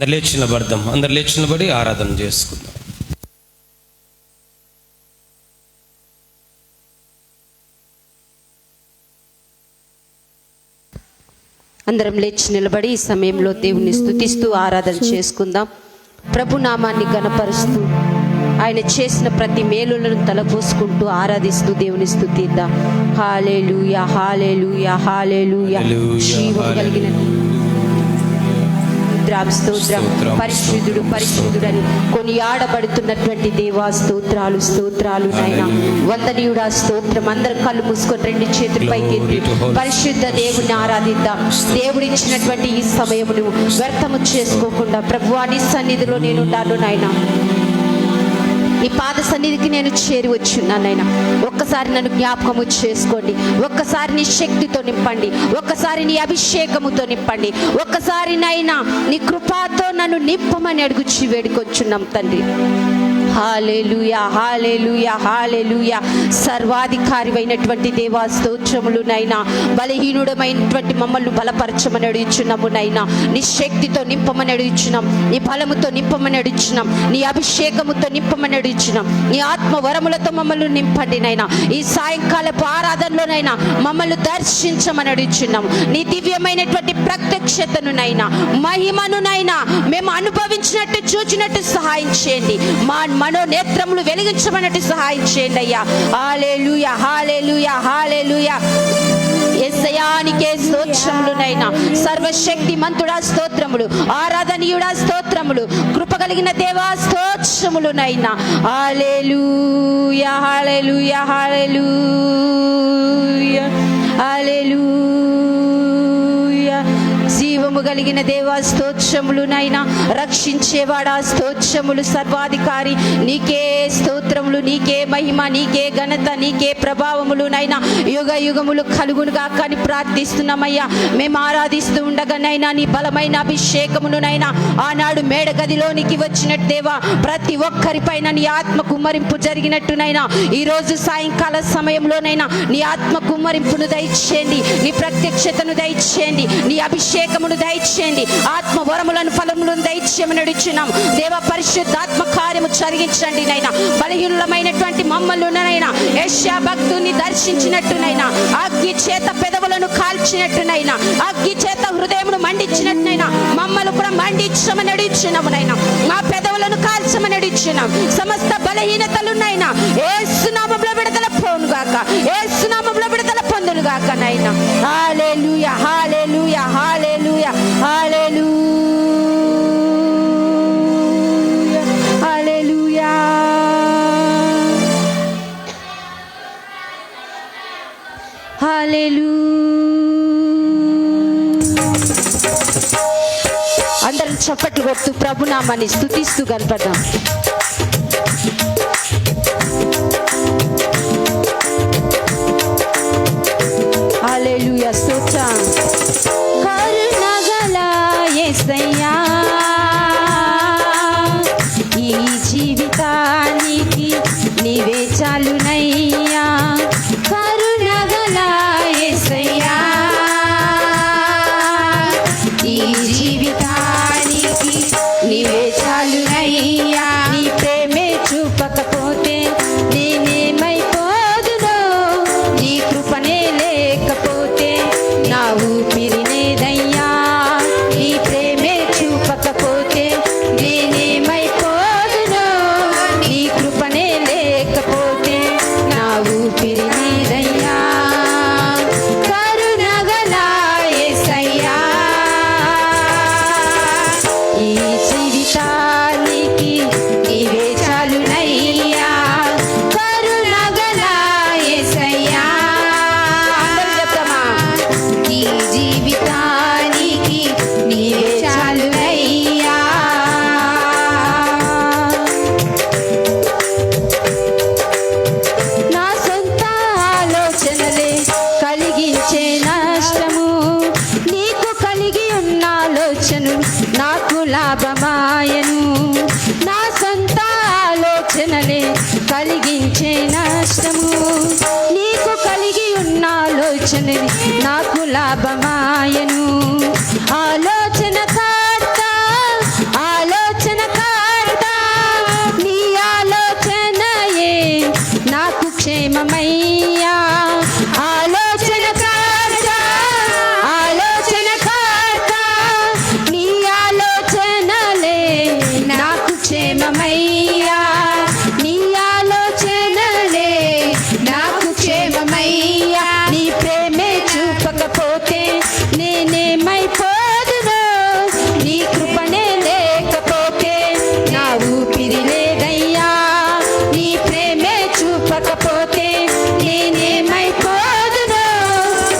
లేచి నిలబడదాం. అందరు లేచి నిలబడి ఆరాధన చేసుకుందాం. అందరం లేచి నిలబడి ఈ సమయంలో దేవుని స్తుతిస్తూ ఆరాధన చేసుకుందాం. ప్రభు నామాన్ని ఘనపరుస్తూ ఆయన చేసిన ప్రతి మేలులను తలపోసుకుంటూ ఆరాధిస్తూ దేవుని స్తుతిద్దాం. హల్లెలూయా, హల్లెలూయా, హల్లెలూయా. జీవము కలిగిన స్తోత్రం, పరిశుద్ధుడు పరిశుద్ధుడని కొనియాడబడుతున్నటువంటి దేవా స్తోత్రాలు, స్తోత్రాలు నాయన. వందనీయుడా స్తోత్రం. అందరు కళ్ళు మూసుకొని రెండు చేతుల పైకి పరిశుద్ధ దేవుని ఆరాధిద్దాం. దేవుడిచ్చినటువంటి ఈ సమయమును వ్యర్థము చేసుకోకుండా ప్రభువా నీ సన్నిధిలో నేనుంటాను నాయన. ఈ పాద సన్నిధికి నేను చేరి వచ్చున్నాను నాయన. ఒక్కసారి నన్ను జ్ఞాపకము చేసుకోండి. ఒక్కసారి నీ శక్తితో నింపండి. ఒక్కసారి నీ అభిషేకముతో నింపండి. ఒక్కసారి నాయన నీ కృపతో నన్ను నింపమని అడుగుచి వేడుకొచ్చున్నాం తండ్రి. హల్లెలూయా, హల్లెలూయా, హల్లెలూయా. సర్వాధికారి అయినటువంటి దేవా స్తోత్రములు నైనా. బలహీనుడమైనటువంటి మమ్మల్ని బలపరచమని అడుగుచున్నాము నైనా. నీ శక్తితో నింపమని అడుగుచున్నాం. నీ బలముతో నింపమని అడుగుచున్నాం. నీ అభిషేకముతో నింపమని అడుగుచున్నాం. నీ ఆత్మ వరములతో మమ్మల్ని నింపండి నైనా. ఈ సాయంకాలపు ఆరాధనలోనైనా మమ్మల్ని దర్శించమని అడుగుచున్నాం. నీ దివ్యమైనటువంటి ప్రత్యక్షతను నైనా, మహిమను నైనా మేము అనుభవించినట్టు చూచినట్టు సహాయం చేయండి. మా మనోనేత్రములు వెలిగించమన్నట్టు సహాయం చేయండి అయ్యా. హల్లెలూయా, హల్లెలూయా, హల్లెలూయా. యేసయ్యానికే స్తోత్రములునైనా. సర్వశక్తి మంతుడా స్తోత్రములు, ఆరాధనీయుడా స్తోత్రములు, కృప కలిగిన దేవా స్తోత్రములునైనా. హల్లెలూయా, హల్లెలూయా, హల్లెలూయా, హల్లెలూయా. జీవము కలిగిన దేవా స్తోత్రములునైనా. రక్షించేవాడా స్తోత్రములు. సర్వాధికారి నీకే స్తోత్రములు, నీకే మహిమ, నీకే ఘనత, నీకే ప్రభావములునైనా యుగ యుగములు కలుగునుగా కానీ ప్రార్థిస్తున్నామయ్యా. మేము ఆరాధిస్తూ ఉండగానైనా నీ బలమైన అభిషేకమునునైనా ఆనాడు మేడ గదిలోనికి వచ్చినట్టు దేవా ప్రతి ఒక్కరిపైన నీ ఆత్మ కుమ్మరింపు జరిగినట్టునైనా ఈరోజు సాయంకాల సమయంలోనైనా నీ ఆత్మ కుమ్మరింపును దయచేయండి. నీ ప్రత్యక్షతను దయచేయండి. నీ అభిషేకమును దయచేయండి. ఆత్మ వరములను ఫలములను దయచేయమని అడుగుచున్నాం దేవ. పరిశుద్ధాత్మ కార్యము జరిగించండి నైనా. బలహీనులమైనటువంటి మమ్మల్నినైనా యెషయా భక్తుని దర్శించినట్టునైనా, అగ్ని చేత పెదవులను కాల్చినట్టునైనా, అగ్ని చేత హృదయమును మండించినట్టునైనా మమ్మల్ని కూడా మండించమని అడుగుచున్నాము నైనా. మా పెదవులను కాల్చమని అడుగుచున్నాం. సమస్త బలహీనతలునైనా యేసు నామములో విడుదల పొందుగాక, యేసు నామములో విడుదల పొందునుగాక నైనా. హల్లెలూయా, హల్లెలూయా, హల్లెలూయా, హల్లెలూయా, హల్లెలూయా. హల్లెలూయా. అందరం చప్పట్లు కొడుతూ ప్రభునామాన్ని స్తుతిస్తూ కనపడదాం. హల్లెలూయా, స్తోత్రం. కరుణగల యేసయ్యా ఈ జీవితానికి నీవే చాలునయ్యా. కరుణగల యేసయ్యా ఈ జీవితానికి నీవే చాలునయ్యా. నీ ప్రేమే చూపకపోతే నేనేమైపోదునో, నీ కృపనే లేకపోతే నా ఊపిరినేదయ్యా. నీ ప్రేమే చూపకపోతే నేనేమైపోదునో, నీ కృపనే లేకపోతే నా ఊపిరినేదయ్యా. కరుణగల యేసయ్యా ఈ జీవితానికి నీవే చాలునయ్యా. కరుణగల యేసయ్యా ఈ జీవితానికి నీవే చాలునయ్యా. నా సొంత ఆలోచనలే కలిగించే నష్టము, నీకు కలిగి ఉన్న ఆలోచనలు నాకు లాభమాయను. నా సొంత ఆలోచనలే కలిగించే నష్టము, నీకు కలిగి ఉన్న ఆలోచనలు నాకు లాభమాయను. ఆలోచన కర్త ఊపిరి లేదయ్యా, నీ ప్రేమే చూపకపోతే నేనేమైపోదును,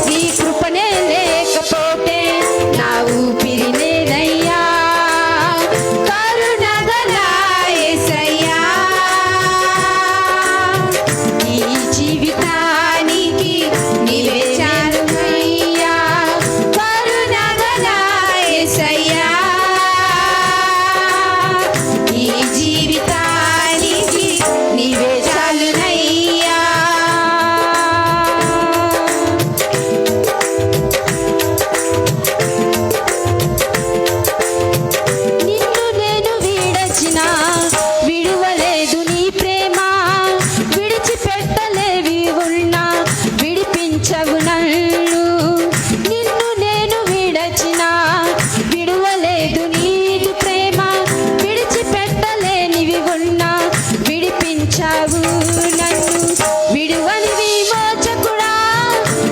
నీ కృపనే లేకపోతే నా ఊపిరి లేదయ్యా. కరుణగల యేసయ్యా, ఈ జీవితానికి నీవే చాలునయ్యా. కరుణగల యేసయ్యా, ఈ జీవితానికి నీవే చాలునయ్యా. నిన్ను నేను విడచినా విడువలేదు నీ ప్రేమ, విడిచిపెట్టలేవి ఉన్నా విడిపించవు నన్ను. నిన్ను నేను విడచినా విడువలేదు నీదు ప్రేమ, విడిచిపెట్టలేనివి ఉన్నా విడిపించావు నన్ను. విడువని విమోచకుడా,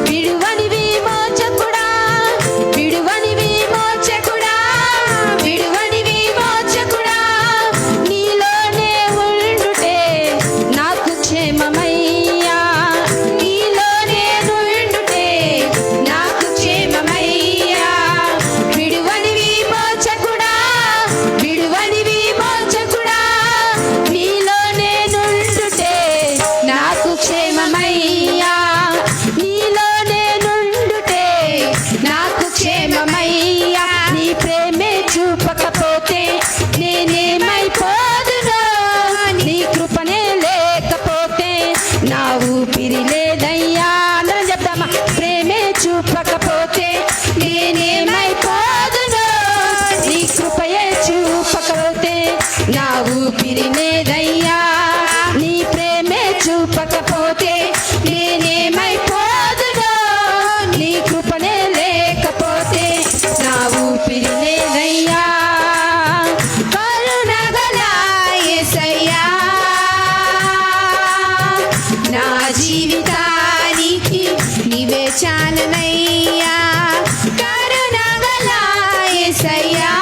విడువని విమోచకుడా, విడువని విమోచకుడా, విడువని విమోచకుడా, నీలోనే ఉండుటే నాకు క్షేమమయ్యా, నీలోనే ఉండుటే నాకు క్షేమమయ్యా. విడువని విమోచకుడా, విడువని విమోచకుడా, నీలోనే నుండుటే నాకు క్షేమమయ్యా, నీలోనే నుండుటే నాకు క్షేమమయ్యా. నీ ప్రేమే చూపకపోతే నేనేమైపోదును, నీ కృపనే లేకపోతే నా ఊపిరి లేదయ్యా. అందరం చెప్తామా? ప్రేమే చూపకపోతే నేనేమైపోదును, నీ కృపయే చూపకపోతే నా ఊపిరి లేదయ్యా. నీ ప్రేమే చూపకపోతే నేనేమైపోదును, నీ కృపనే లేకపోతే నా ఊపిరి లేదయ్యా. కరుణగల యేసయ్యా, నా జీవితానికి నీవే చాలునయ్యా. కరుణగల యేసయ్యా,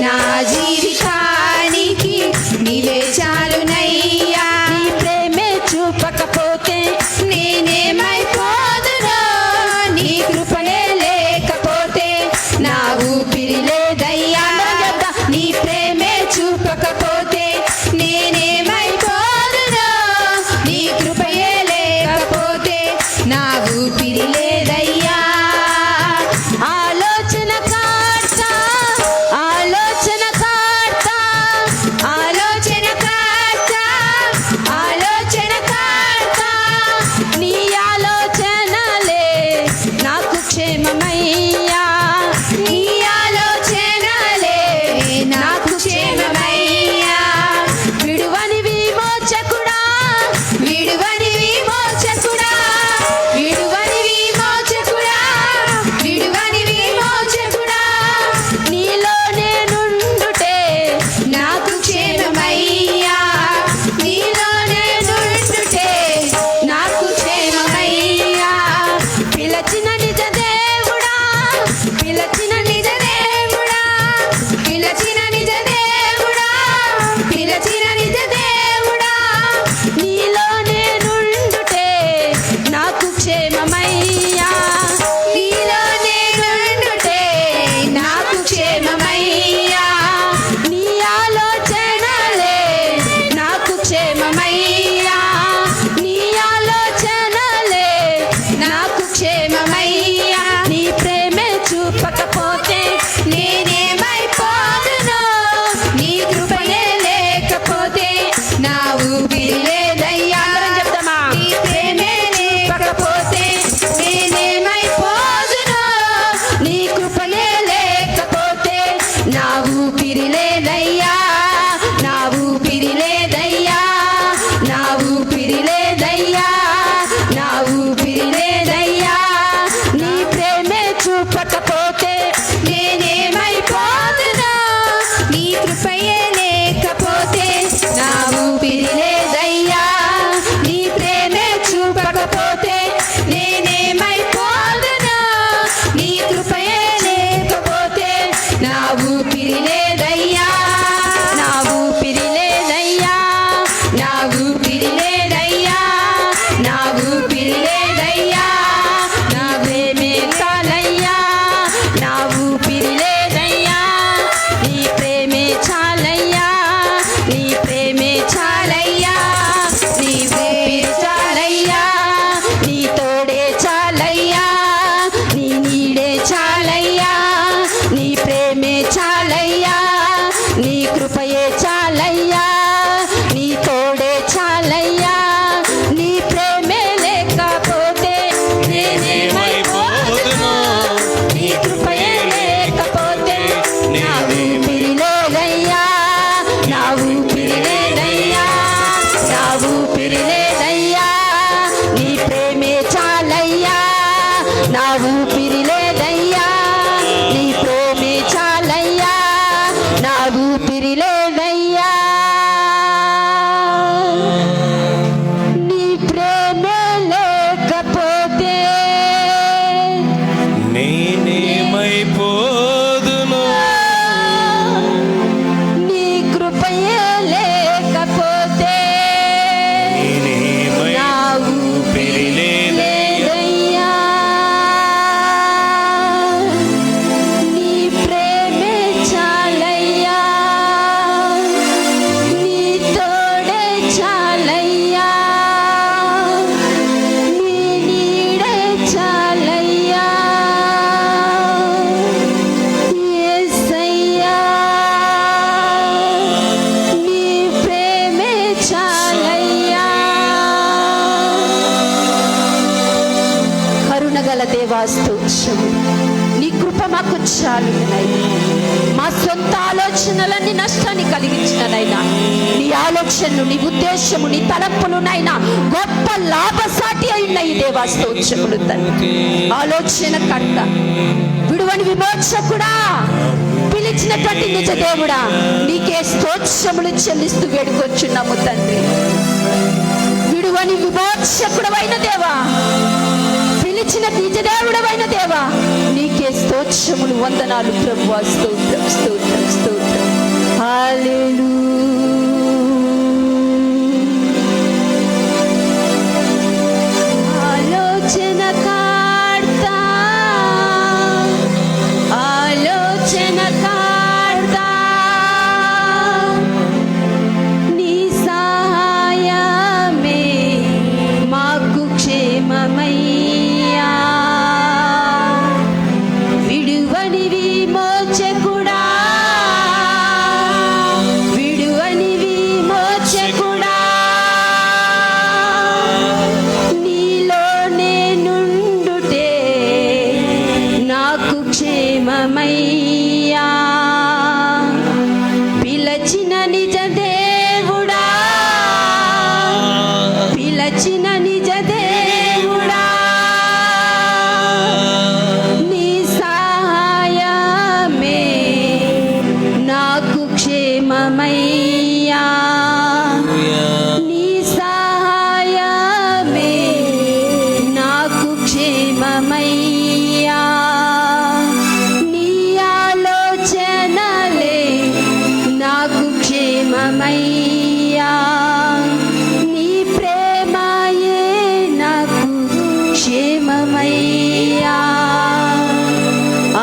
నా జీవితానికి నీవే చాలునయ్యా. నీ ప్రేమే చూపకపోతే నేనేమైపోదును, నీ కృపనే లేకపోతే నా ఊపిరి లేదయ్యా. నీ ప్రేమే చూపకపోతే నేనేమైపోదును, నీ కృపయే లేకపోతే నా ఊపిరి లేదయ్యా. ఆలోచనకర్త, ఆలోచనకర్త, ఆలోచనకర్త, ఆలోచనకర్త, నీ ఆలోచనలే నాకు క్షేమమయ్యా, నీ ఆలోచనలే నాకు క్షేమమయ్యా. విడువని విమోచకుడా, విడువని విమోచకుడా, విడువని విమోచకుడా, విడువని విమోచకుడా, నీలోనే నుండుటే నాకు క్షేమమయ్యా, నీలోనే నుండుటే నాకు క్షేమమయ్యా. పిలచిన నిజ దేవుడా, పిలచిన నిజ దేవుడా, పిలచిన నిజ దేవుడా, పిలచిన నిజ దేవుడా, నీలోనే నుండుటే నాకు క్షేమమయ్యా, నీలోనే నుండుటే నాకు క్షేమమయ్యా. నీ ఆలోచనలే నాకు క్షేమమయ్యా, నీ ఆలోచనలే నాకు క్షేమమయ్యా. నీ ప్రేమే చూపకపోతే నేనేమైపోదును, నీ కృపయే లేకపోతే నా ఊపిరి లేదయ్యా. అందరం చెప్తామా? నీ ప్రేమే చూపకపోతే నేనేమైపోదును, నీ కృపలే లేకపోతే నా ఊపిరి లేదయ్యా, నా ఊపిరి లేదయ్యా, నా ఊపిరి లేదయ్యా, నా ఊపిరి లేదయ్యా. నీ ప్రేమే చూపకపోతే నేనేమైపోదును, నీ కృపయే లేకపోతే నా ఊపిరి లేదయ్యా. నీ ప్రేమే చూపకపోతే నేనేమైపోదును, నీ కృపయే లేకపోతే నా ఊపిరి లేదయ్యా. నీ కృపయే చాలయ్యా, నీ తోడే చాలయ్యా, నీ ప్రేమే లేకపోతే నేనేమైపోదును. నీ కృపయే లేకపోతే నా ఊపిరి లేదయ్యా, నా ఊపిరి లేదయ్యా, నా ఊపిరి లేదయ్యా, నీ ప్రేమే చాలయ్యా, నా ఊపిరి లేదయ్యా, నీ ప్రేమే చాలయ్యా, నా ఊపిరి లేదయ్యా, నీ ప్రేమే లేకపోతే నేనేమైపోదును. నీ కృపయే లేకపోతే నా ఊపిరి లేదయ్యా, నీ ప్రేమే చాలయ్యా, నీ తోడే చాలయ్యా, నీ నీడే చాలయ్యా, యేసయ్యా, నీ ప్రేమే చాలయ్యా. కరుణగల దేవా స్తోత్రము, నీ కృప మాకు చాలునైనా. మా సొంత ఆలోచనలన్నీ నష్టాన్ని కలిగించిననైనా, నీ ఆలోచనలు, నీ ఉద్దేశము, నీ తలంపులునైనా గొప్ప లాభసాటి అయిన ఈ దేవా స్తోత్రములు తండ్రి. ఆలోచన కర్త, విడువని విమోచకుడా, పిలిచినటువంటి నిజ దేవుడా, నీకే స్తోత్రములు చెల్లిస్తూ వేడుకొచ్చున్నాము తండ్రి. విడువని విమోచకుడవైన దేవా, పిలిచిన నిజ దేవుడవైన దేవా, నీకే స్తోత్రములు, వందనాలు ప్రభువా. స్తోత్రం, స్తోత్రం, స్తోత్రం. హల్లెలూయా. ఆలోచన కర్త, ఆలోచన కర్త, నీ సహాయమే మాకు క్షేమమయ్యా. విడువని విమోచకుడా, విడువని విమోచకుడా, నీలోనే నుండుటే నాకు క్షేమమయ్యా. పిలచిన నిజ దేవుడా, పిలచిన నిజ దేవుడా, నీ సహాయమే నాకు క్షేమమయ్యా. నీ సహాయమే నాకు క్షేమమయ్యా. నీ ఆలోచనలే నాకు క్షేమమయ్యా. నీ ప్రేమయే నాకు క్షేమమయ్యా.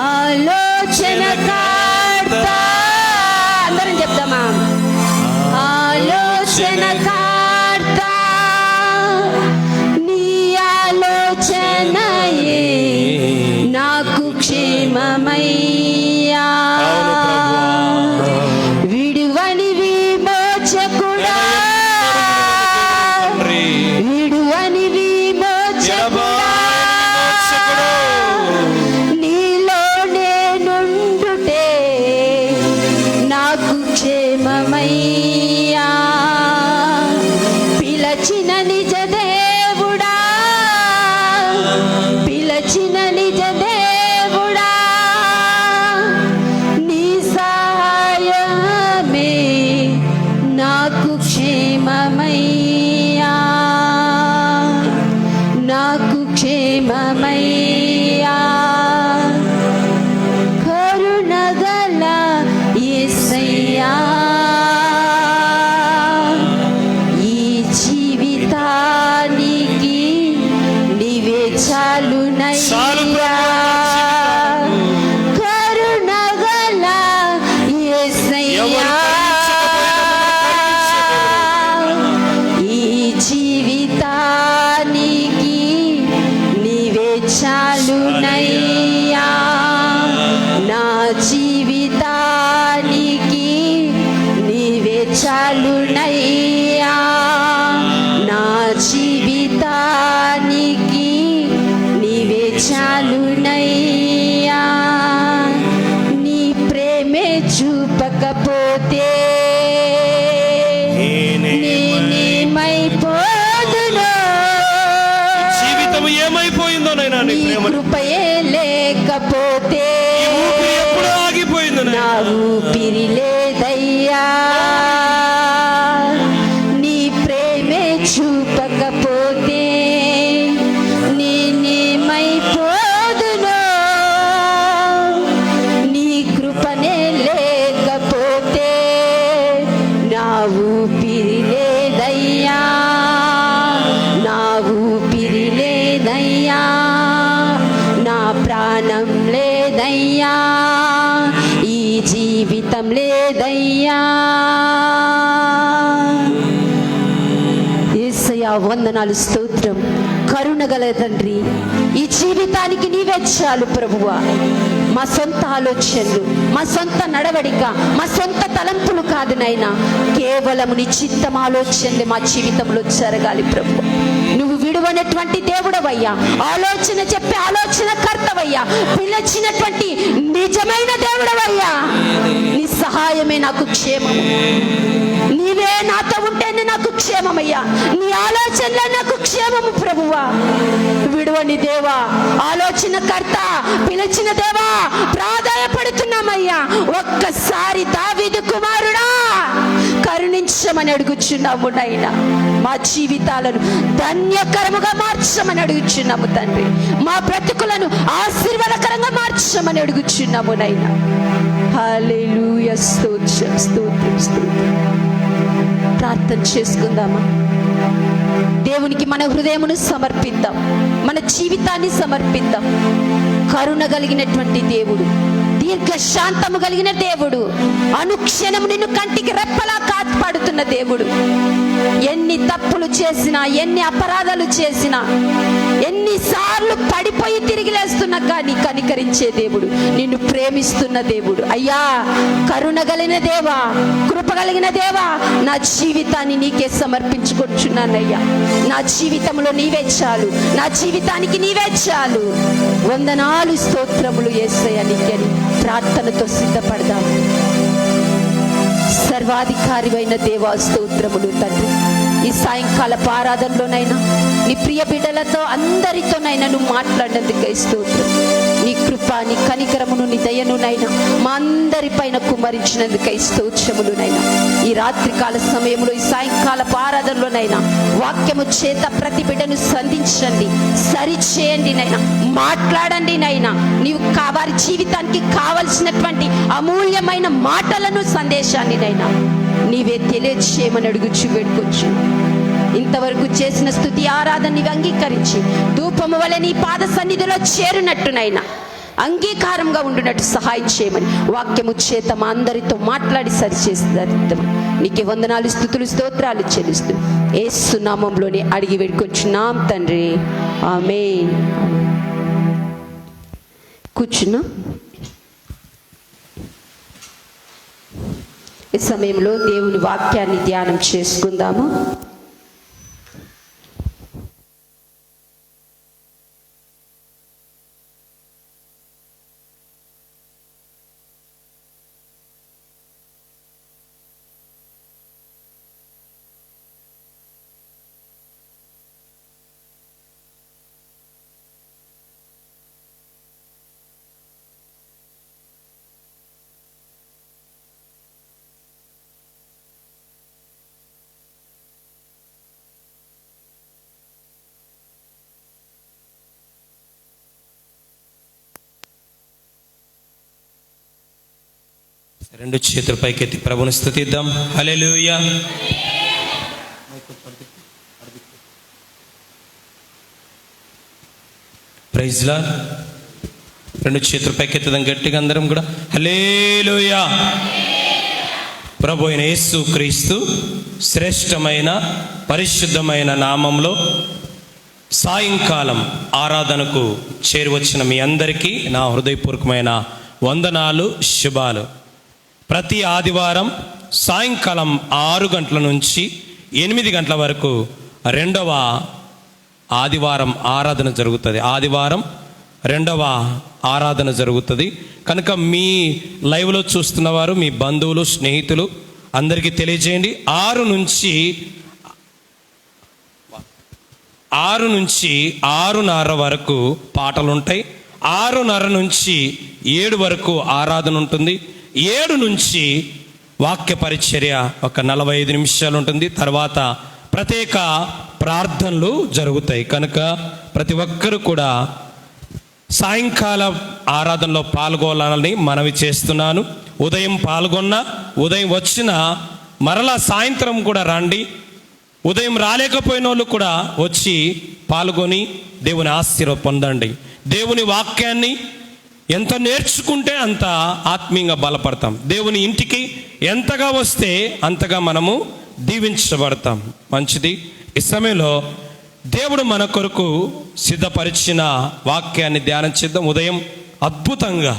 ఆలోచన కర్త, అందరం చెప్తామా? ఆలోచన కర్త, నీ ఆలోచనయే నాకు క్షేమమయ్యా. విడువని విమోచకుడా, విడువని విమోచకుడా, నీలోనే నుండుటే నాకు క్షేమమయ్యా. చాలునయ్యా నా జీవితానికి నీవే చాలునయ్యా నీ ప్రేమే చూపకపోతే నేనేమైపోదునో జీవితం ఏమైపోయిందో నైనా నీ నీ ప్రేమ కృపయే లేకపోతే ఎప్పుడు ఆగిపోయిందో నా ఊపిరి లేదయ్యా నీ ప్రేమే చూపకపోతే నేనేమైపోదునో నీ కృపనే లేకపోతే నా ఊపిరి లేదయ్యా నా ఊపిరి లేదయ్యా నా ప్రాణం లేదయ్యా ఈ జీవితం లేదయ్యా యేసయ్యా వందనాలు స్తోత్రం కరుణగల తండ్రి ఈ జీవితానికి నీవే చాలు ప్రభువా మా సొంత ఆలోచనలు మా సొంత నడవడిక మా సొంత తలంపులు కాదు నైనా కేవలం నీ చిత్తం ఆలోచనలు మా జీవితంలో జరగాలి ప్రభు నువ్వు విడువనటువంటి దేవుడవయ్యా ఆలోచన చెప్పే ఆలోచన కర్తవయ్యా పిలిచినటువంటి నిజమైన దేవుడవయ్యా నీ సహాయమే నాకు క్షేమం నీవే నాతో ఉంటేనే నాకు క్షేమమయ్యా నీ ఆలోచనలే నాకు క్షేమము ప్రభువా విడువని దేవా ఆలోచన కర్త పిలిచిన దేవా ప్రాధాయపడుతున్నామయ్యా ఒక్కసారి దావీదు కుమారుడా కరుణించమని అడుగుచున్నాము నాయనా మా జీవితాలను ధన్యకరముగా మార్చమని అడుగుచున్నాము తండ్రి మా బ్రతుకులను ఆశీర్వాదకరంగా మార్చమని అడుగుచున్నాము నాయనా హల్లెలూయా స్తోత్రం స్తోత్రం స్తోత్రం ప్రార్థన చేసుకుందామా దేవునికి మన హృదయమును సమర్పిద్దాం మన జీవితాన్ని సమర్పిద్దాం కరుణ కలిగినటువంటి దేవుడు దీర్ఘశాంతము కలిగిన దేవుడు అనుక్షణము నిన్ను కంటికి రెప్పలా కాపాడుతున్న దేవుడు ఎన్ని తప్పులు చేసినా ఎన్ని అపరాధాలు చేసినా ఎన్నిసార్లు పడిపోయి తిరిగి లేస్తున్నా కానీ కనికరించే దేవుడు నిన్ను ప్రేమిస్తున్న దేవుడు అయ్యా కరుణ కలిగిన దేవా కృప కలిగిన దేవా నా జీవితాన్ని నీకే సమర్పించుకుంటున్నానయ్యా నా జీవితంలో నీవే చాలు నా జీవితానికి నీవే చాలు వందనాలు స్తోత్రములు యేసయ్యా నీకని ప్రార్థనతో సిద్ధపడదాం సర్వాధికారివైన దేవా స్తోత్రములు తండ్రి ఈ సాయంకాల ఆరాధనలోనైనా నీ ప్రియ బిడ్డలతో అందరితోనైనా నువ్వు మాట్లాడినందుకే స్తోత్రం నీ కృప నీ కనికరమును నీ దయనునైనా మా అందరి పైన కుమ్మరించినందుకై స్తోత్రములునైనా ఈ రాత్రికాల సమయంలో ఈ సాయంకాల ఆరాధనలోనైనా వాక్యము చేత ప్రతి బిడ్డను సంధించండి సరిచేయండి నైనా మాట్లాడండి నైనా నీవు వారి జీవితానికి కావలసినటువంటి అమూల్యమైన మాటలను సందేశాన్ని నైనా నీవే తెలియచేయమని అడుగుచు వేడుకొచ్చు ఇంతవరకు చేసిన స్తుతి ఆరాధన నీవు అంగీకరించి ధూపము వలె నీ పాద సన్నిధిలో చేరినట్టునైనా అంగీకారంగా ఉండునట్టు సహాయం చేయమని వాక్యము చేత మా అందరితో మాట్లాడి సరిచేస్తారు నీకే వందనాలు స్తుతులు స్తోత్రాలు చెల్లిస్తూ యేసు నామములోనే అడిగి వేడుకొచ్చున్నాం తండ్రి ఆమేన్ కూర్చున్నాం ఈ సమయంలో దేవుని వాక్యాన్ని ధ్యానం చేసుకుందాము రెండు చేతుల పైకెత్తి ప్రభుని స్తుతిద్దాం హల్లెలూయా ప్రైజ్ లార్డ్ రెండు చేతుల పైకెత్తుదాం గట్టిగా అందరం కూడా హల్లెలూయా ప్రభు అయిన యేసు క్రీస్తు శ్రేష్టమైన పరిశుద్ధమైన నామంలో సాయంకాలం ఆరాధనకు చేరువచ్చిన మీ అందరికీ నా హృదయపూర్వకమైన వందనాలు శుభాలు. ప్రతి ఆదివారం సాయంకాలం 6 గంటల నుంచి 8 గంటల వరకు రెండవ ఆదివారం ఆరాధన జరుగుతుంది. ఆదివారం రెండవ ఆరాధన జరుగుతుంది కనుక మీ లైవ్లో చూస్తున్న వారు, మీ బంధువులు, స్నేహితులు అందరికీ తెలియజేయండి. 6 నుంచి 6:30 వరకు పాటలు ఉంటాయి. 6:30 నుంచి 7 వరకు ఆరాధన ఉంటుంది. 7 నుంచి వాక్య పరిచర్య ఒక 45 నిమిషాలు ఉంటుంది. తర్వాత ప్రత్యేక ప్రార్థనలు జరుగుతాయి. కనుక ప్రతి ఒక్కరు కూడా సాయంకాల ఆరాధనలో పాల్గొనాలని మనవి చేస్తున్నాను. ఉదయం పాల్గొన్నా, ఉదయం వచ్చినా మరలా సాయంత్రం కూడా రండి. ఉదయం రాలేకపోయిన వాళ్ళు కూడా వచ్చి పాల్గొని దేవుని ఆశీర్వాదం పొందండి. దేవుని వాక్యాన్ని ఎంత నేర్చుకుంటే అంత ఆత్మీయంగా బలపడతాం. దేవుని ఇంటికి ఎంతగా వస్తే అంతగా మనము దీవించబడతాం. మంచిది. ఈ సమయంలో దేవుడు మన కొరకు సిద్ధపరిచిన వాక్యాన్ని ధ్యానం చేద్దాం. ఉదయం అద్భుతంగా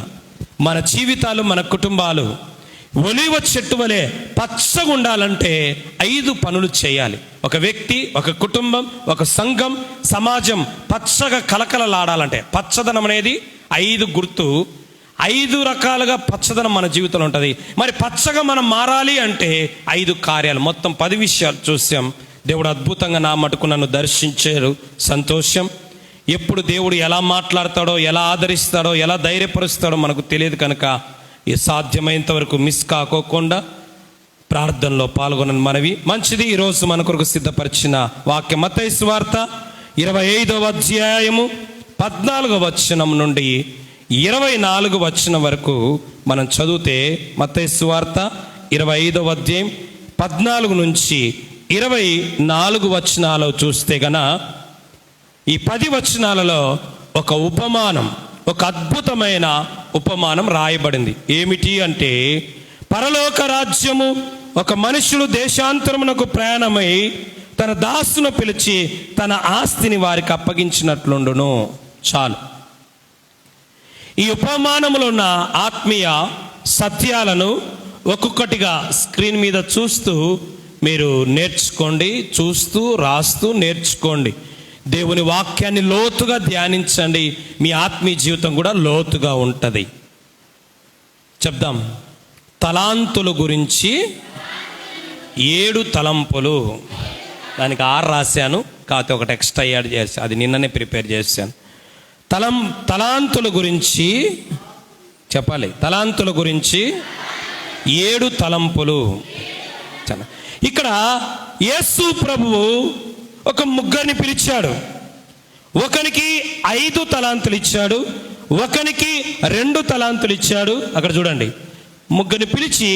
మన జీవితాలు, మన కుటుంబాలు ఒలీవ చెట్టు వలె పచ్చగా ఉండాలంటే 5 పనులు చేయాలి. ఒక వ్యక్తి, ఒక కుటుంబం, ఒక సంఘం, సమాజం పచ్చగా కలకలలాడాలంటే పచ్చదనం అనేది 5 గుర్తు. 5 రకాలుగా పచ్చదనం మన జీవితంలో ఉంటుంది. మరి పచ్చగా మనం మారాలి అంటే 5 కార్యాలు, మొత్తం 10 విషయాలు చూసాం. దేవుడు అద్భుతంగా నా మటుకు నన్ను దర్శించారు. సంతోషం. ఎప్పుడు దేవుడు ఎలా మాట్లాడతాడో, ఎలా ఆదరిస్తాడో, ఎలా ధైర్యపరుస్తాడో మనకు తెలియదు. కనుక ఈ సాధ్యమైనంత వరకు మిస్ కాకోకుండా ప్రార్థనలో పాల్గొనని మనవి. మంచిది. ఈరోజు మన కొరకు సిద్ధపరిచిన వాక్యం మత్తయి సువార్త 25వ అధ్యాయము 14వ వచనం నుండి 24వ వచనం వరకు మనం చదివితే, మత్తయి సువార్త 25వ అధ్యాయం 14 నుంచి 24 వచనాలు చూస్తే గన ఈ 10 వచనాలలో ఒక ఉపమానం, ఒక అద్భుతమైన ఉపమానం రాయబడింది. ఏమిటి అంటే, పరలోక రాజ్యము ఒక మనుషుడు దేశాంతరమునకు ప్రయాణమై తన దాసును పిలిచి తన ఆస్తిని వారికి అప్పగించినట్లుండును. చాలు. ఈ ఉపమానములో ఉన్న ఆత్మీయ సత్యాలను ఒక్కొక్కటిగా స్క్రీన్ మీద చూస్తూ మీరు నేర్చుకోండి. చూస్తూ రాస్తూ నేర్చుకోండి. దేవుని వాక్యాన్ని లోతుగా ధ్యానించండి. మీ ఆత్మీయ జీవితం కూడా లోతుగా ఉంటుంది. చెప్దాం. తలాంతుల గురించి 7 తలంపులు. దానికి 6 రాశాను, కాకపోతే ఒకటి ఎక్స్ట్రా యాడ్ చేశాను. అది నిన్ననే ప్రిపేర్ చేశాను. తలాంతుల గురించి చెప్పాలి. తలాంతుల గురించి 7 తలంపులు. ఇక్కడ యేసు ప్రభువు ఒక ముగ్గురిని పిలిచాడు. ఒకనికి 5 తలాంతులు ఇచ్చాడు, ఒకనికి 2 తలాంతులు ఇచ్చాడు. అక్కడ చూడండి, ముగ్గురిని పిలిచి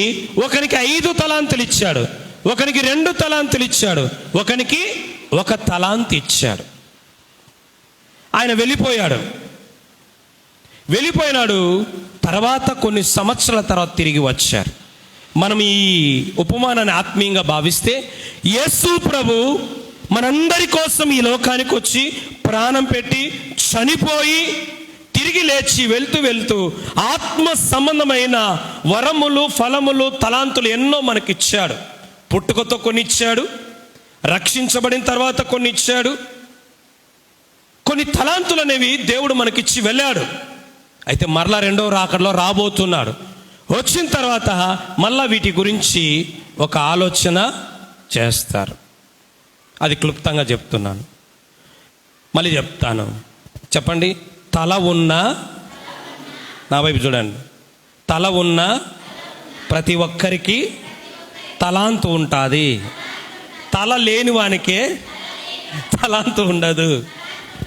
ఒకనికి 5 తలాంతులు ఇచ్చాడు, ఒకనికి 2 తలాంతులు ఇచ్చాడు, ఒకనికి 1 తలాంతు ఇచ్చాడు. ఆయన వెళ్ళిపోయినాడు. తర్వాత కొన్ని సంవత్సరాల తర్వాత తిరిగి వచ్చారు. మనం ఈ ఉపమానాన్ని ఆత్మీయంగా భావిస్తే, యేసు ప్రభు మనందరి కోసం ఈ లోకానికి వచ్చి ప్రాణం పెట్టి చనిపోయి తిరిగి లేచి వెళ్తూ ఆత్మ సంబంధమైన వరములు, ఫలములు, తలాంతులు ఎన్నో మనకిచ్చాడు. పుట్టుకతో కొన్ని ఇచ్చాడు, రక్షించబడిన తర్వాత కొన్ని ఇచ్చాడు. కొన్ని తలాంతులు అనేవి దేవుడు మనకిచ్చి వెళ్ళాడు. అయితే మరలా 2వ రాకడలో రాబోతున్నాడు. వచ్చిన తర్వాత మళ్ళా వీటి గురించి ఒక ఆలోచన చేస్తారు. అది క్లుప్తంగా చెప్తున్నాను, మళ్ళీ చెప్తాను. చెప్పండి. తల ఉన్న, నా వైపు చూడండి, తల ఉన్న ప్రతి ఒక్కరికి తలాంతు ఉంటుంది. తల లేని వానికే తలాంతు ఉండదు.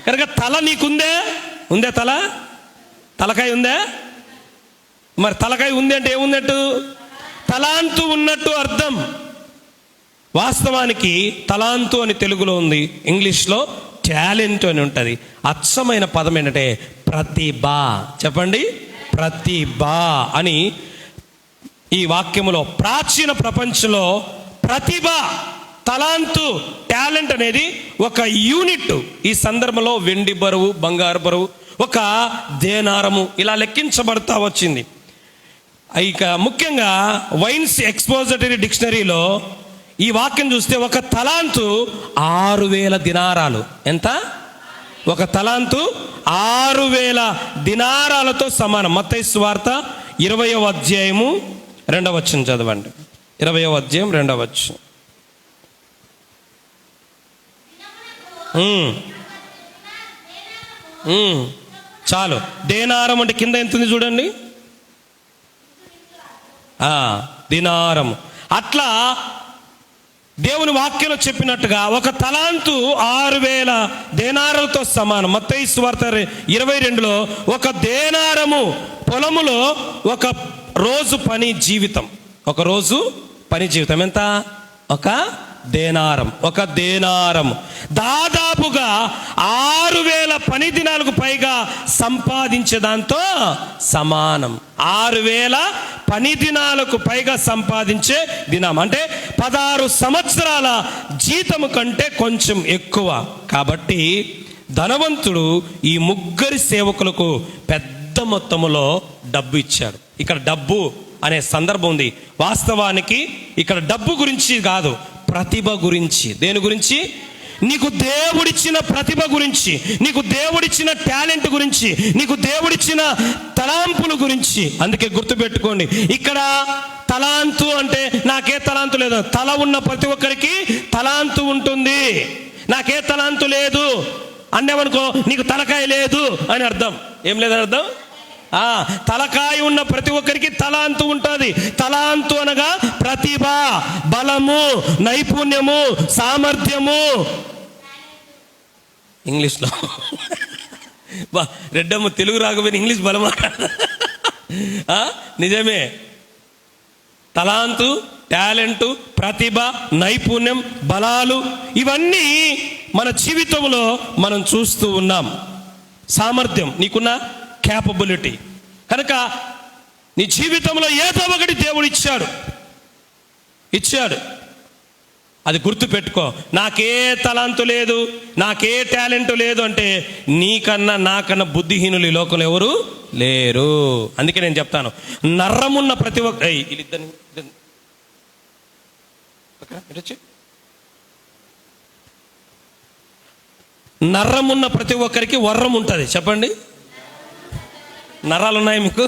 కనుక తల నీకుందే? ఉందే తల? తలకాయ ఉందే? మరి తలకాయ ఉంది అంటే ఏముందట్టు? తలాంతు ఉన్నట్టు అర్థం. వాస్తవానికి తలాంతు అని తెలుగులో ఉంది, ఇంగ్లీష్లో టాలెంట్ అని ఉంటుంది. అచ్చమైన పదం ఏంటంటే ప్రతిభ. చెప్పండి, ప్రతిభ అని ఈ వాక్యములో. ప్రాచీన ప్రపంచంలో ప్రతిభ, తలాంతు, టాలెంట్ అనేది ఒక యూనిట్. ఈ సందర్భంలో వెండి బరువు, బంగారు బరువు, ఒక దేనారము ఇలా లెక్కించబడతా వచ్చింది. ఇక ముఖ్యంగా వైన్స్ ఎక్స్పోజిటరీ డిక్షనరీలో ఈ వాక్యం చూస్తే ఒక తలాంతు 6,000 దినారాలు. ఎంత? ఒక తలాంతు 6,000 దినారాలతో సమానం. మత్తయి సువార్త 20వ అధ్యాయము 2వ వచనం చదవండి. 20వ అధ్యాయం 2వ వచనం. చాలు. దేనారం అంటే కింద ఎంత ఉంది చూడండి, దినారం. అట్లా దేవుని వాక్యంలో చెప్పినట్టుగా ఒక తలాంతు 6,000 దేనారాలతో సమానం. మత్తయి సువార్త 22లో ఒక దేనారము పొలములో ఒక రోజు పని జీవితం. ఒక రోజు పని జీవితం ఎంత? ఒక దేనారం. ఒక దేనారం దాదాపుగా 6,000 పని దినాలకు పైగా సంపాదించే దాంతో సమానం. 6,000 పని దినాలకు పైగా సంపాదించే దినం అంటే 16 సంవత్సరాల జీతము కంటే కొంచెం ఎక్కువ. కాబట్టి ధనవంతుడు ఈ ముగ్గురి సేవకులకు పెద్ద మొత్తములో డబ్బు ఇచ్చాడు. ఇక్కడ డబ్బు అనే సందర్భం ఉంది. వాస్తవానికి ఇక్కడ డబ్బు గురించి కాదు, ప్రతిభ గురించి. దేని గురించి? నీకు దేవుడిచ్చిన ప్రతిభ గురించి, నీకు దేవుడిచ్చిన టాలెంట్ గురించి, నీకు దేవుడిచ్చిన తలాంపుల గురించి. అందుకే గుర్తుపెట్టుకోండి, ఇక్కడ తలాంతు అంటే నాకే తలాంతు లేదు. తల ఉన్న ప్రతి ఒక్కరికి తలాంతు ఉంటుంది. నాకే తలాంతు లేదు అన్నావనుకో, నీకు తలకాయ లేదు అని అర్థం. ఏం లేదని అర్థం? తలకాయ ఉన్న ప్రతి ఒక్కరికి తలాంతు ఉంటుంది. తలాంతు అనగా ప్రతిభ, బలము, నైపుణ్యము, సామర్థ్యము. ఇంగ్లీష్లో రెడ్డమ్మ తెలుగు రాకపోయిన ఇంగ్లీష్ బలమా? నిజమే. తలాంతు, టాలెంటు, ప్రతిభ, నైపుణ్యం, బలాలు ఇవన్నీ మన జీవితంలో మనం చూస్తూ ఉన్నాం. సామర్థ్యం, నీకున్న క్యాపబిలిటీ. కనుక నీ జీవితంలో ఏదో ఒకటి దేవుడు ఇచ్చాడు. అది గుర్తుపెట్టుకో. నాకే తలాంతు లేదు, నాకే టాలెంట్ లేదు అంటే నీకన్నా నాకన్నా బుద్ధిహీనులు ఈ లోకంలో ఎవరు లేరు. అందుకే నేను చెప్తాను, నర్రమున్న ప్రతి ఒక్క నర్రమున్న ప్రతి ఒక్కరికి వర్రం ఉంటుంది. చెప్పండి, నరాలు ఉన్నాయా మీకు?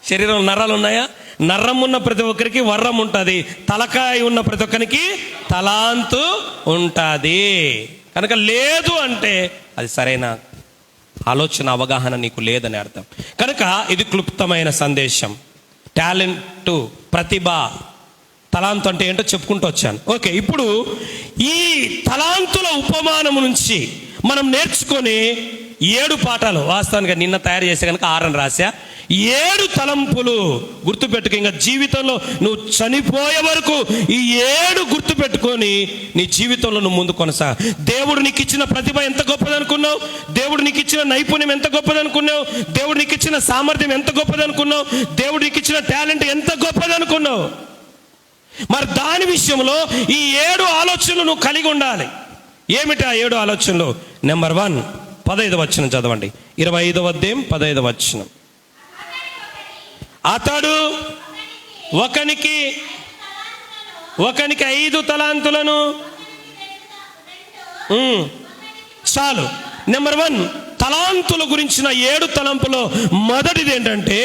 శరీరం నరాలు ఉన్నాయా? నర్రం ఉన్న ప్రతి ఒక్కరికి వర్రం ఉంటుంది. తలకాయ ఉన్న ప్రతి ఒక్కరికి తలాంతు ఉంటుంది. కనుక లేదు అంటే అది సరైన ఆలోచన, అవగాహన నీకు లేదని అర్థం. కనుక ఇది క్లుప్తమైన సందేశం. టాలెంట్, ప్రతిభ, తలాంతు అంటే ఏంటో చెప్పుకుంటూ వచ్చాను. ఓకే, ఇప్పుడు ఈ తలాంతుల ఉపమానము నుంచి మనం నేర్చుకొని 7 పాఠాలు, వాస్తవానికి నిన్న తయారు చేసే కనుక 6 రాశా. 7 తలంపులు గుర్తుపెట్టుకో. ఇంకా జీవితంలో నువ్వు చనిపోయే వరకు ఈ 7 గుర్తుపెట్టుకొని నీ జీవితంలో నువ్వు ముందు కొనసాగ. దేవుడు నీకు ఇచ్చిన ప్రతిభ ఎంత గొప్పదనుకున్నావు? దేవుడు నీకు ఇచ్చిన నైపుణ్యం ఎంత గొప్పదనుకున్నావు? దేవుడు నీకు ఇచ్చిన సామర్థ్యం ఎంత గొప్పదనుకున్నావు? దేవుడు నీకు ఇచ్చిన టాలెంట్ ఎంత గొప్పదనుకున్నావు? మరి దాని విషయంలో ఈ 7 ఆలోచనలు నువ్వు కలిగి ఉండాలి. ఏమిటి ఆ 7 ఆలోచనలు? నెంబర్ 1, 15వ వచనం చదవండి. 25వ అధ్యాయం 15వ వచనం. అతడు ఒకనికి 5 తలాంతులను. చాలు. నెంబర్ 1, తలాంతుల గురించిన 7 తలంపులో మొదటిది ఏంటంటే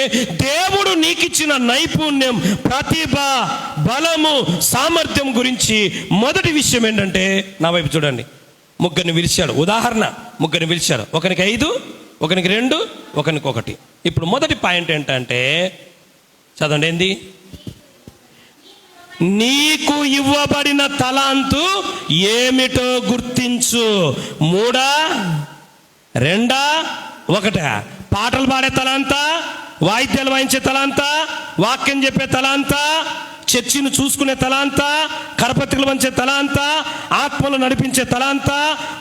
దేవుడు నీకిచ్చిన నైపుణ్యం, ప్రతిభ, బలము, సామర్థ్యం గురించి మొదటి విషయం ఏంటంటే, నా వైపు చూడండి, ముగ్గురిని పిలిచాడు. ఉదాహరణ, ముగ్గురిని పిలిచాడు. ఒకరికి 5, ఒకరికి 2, ఒకరికి 1. ఇప్పుడు మొదటి పాయింట్ ఏంటంటే చదవండి, ఏంది? నీకు ఇవ్వబడిన తలాంతు ఏమిటో గుర్తించు. 3, 2, 1. పాటలు పాడే తలాంత, వాయిద్యాలు వాయించే తలాంత, వాక్యం చెప్పే తలాంత, చర్చిని చూసుకునే తలాంత, కరపత్రికలు వంచే తలాంత, ఆత్మలు నడిపించే తలాంత,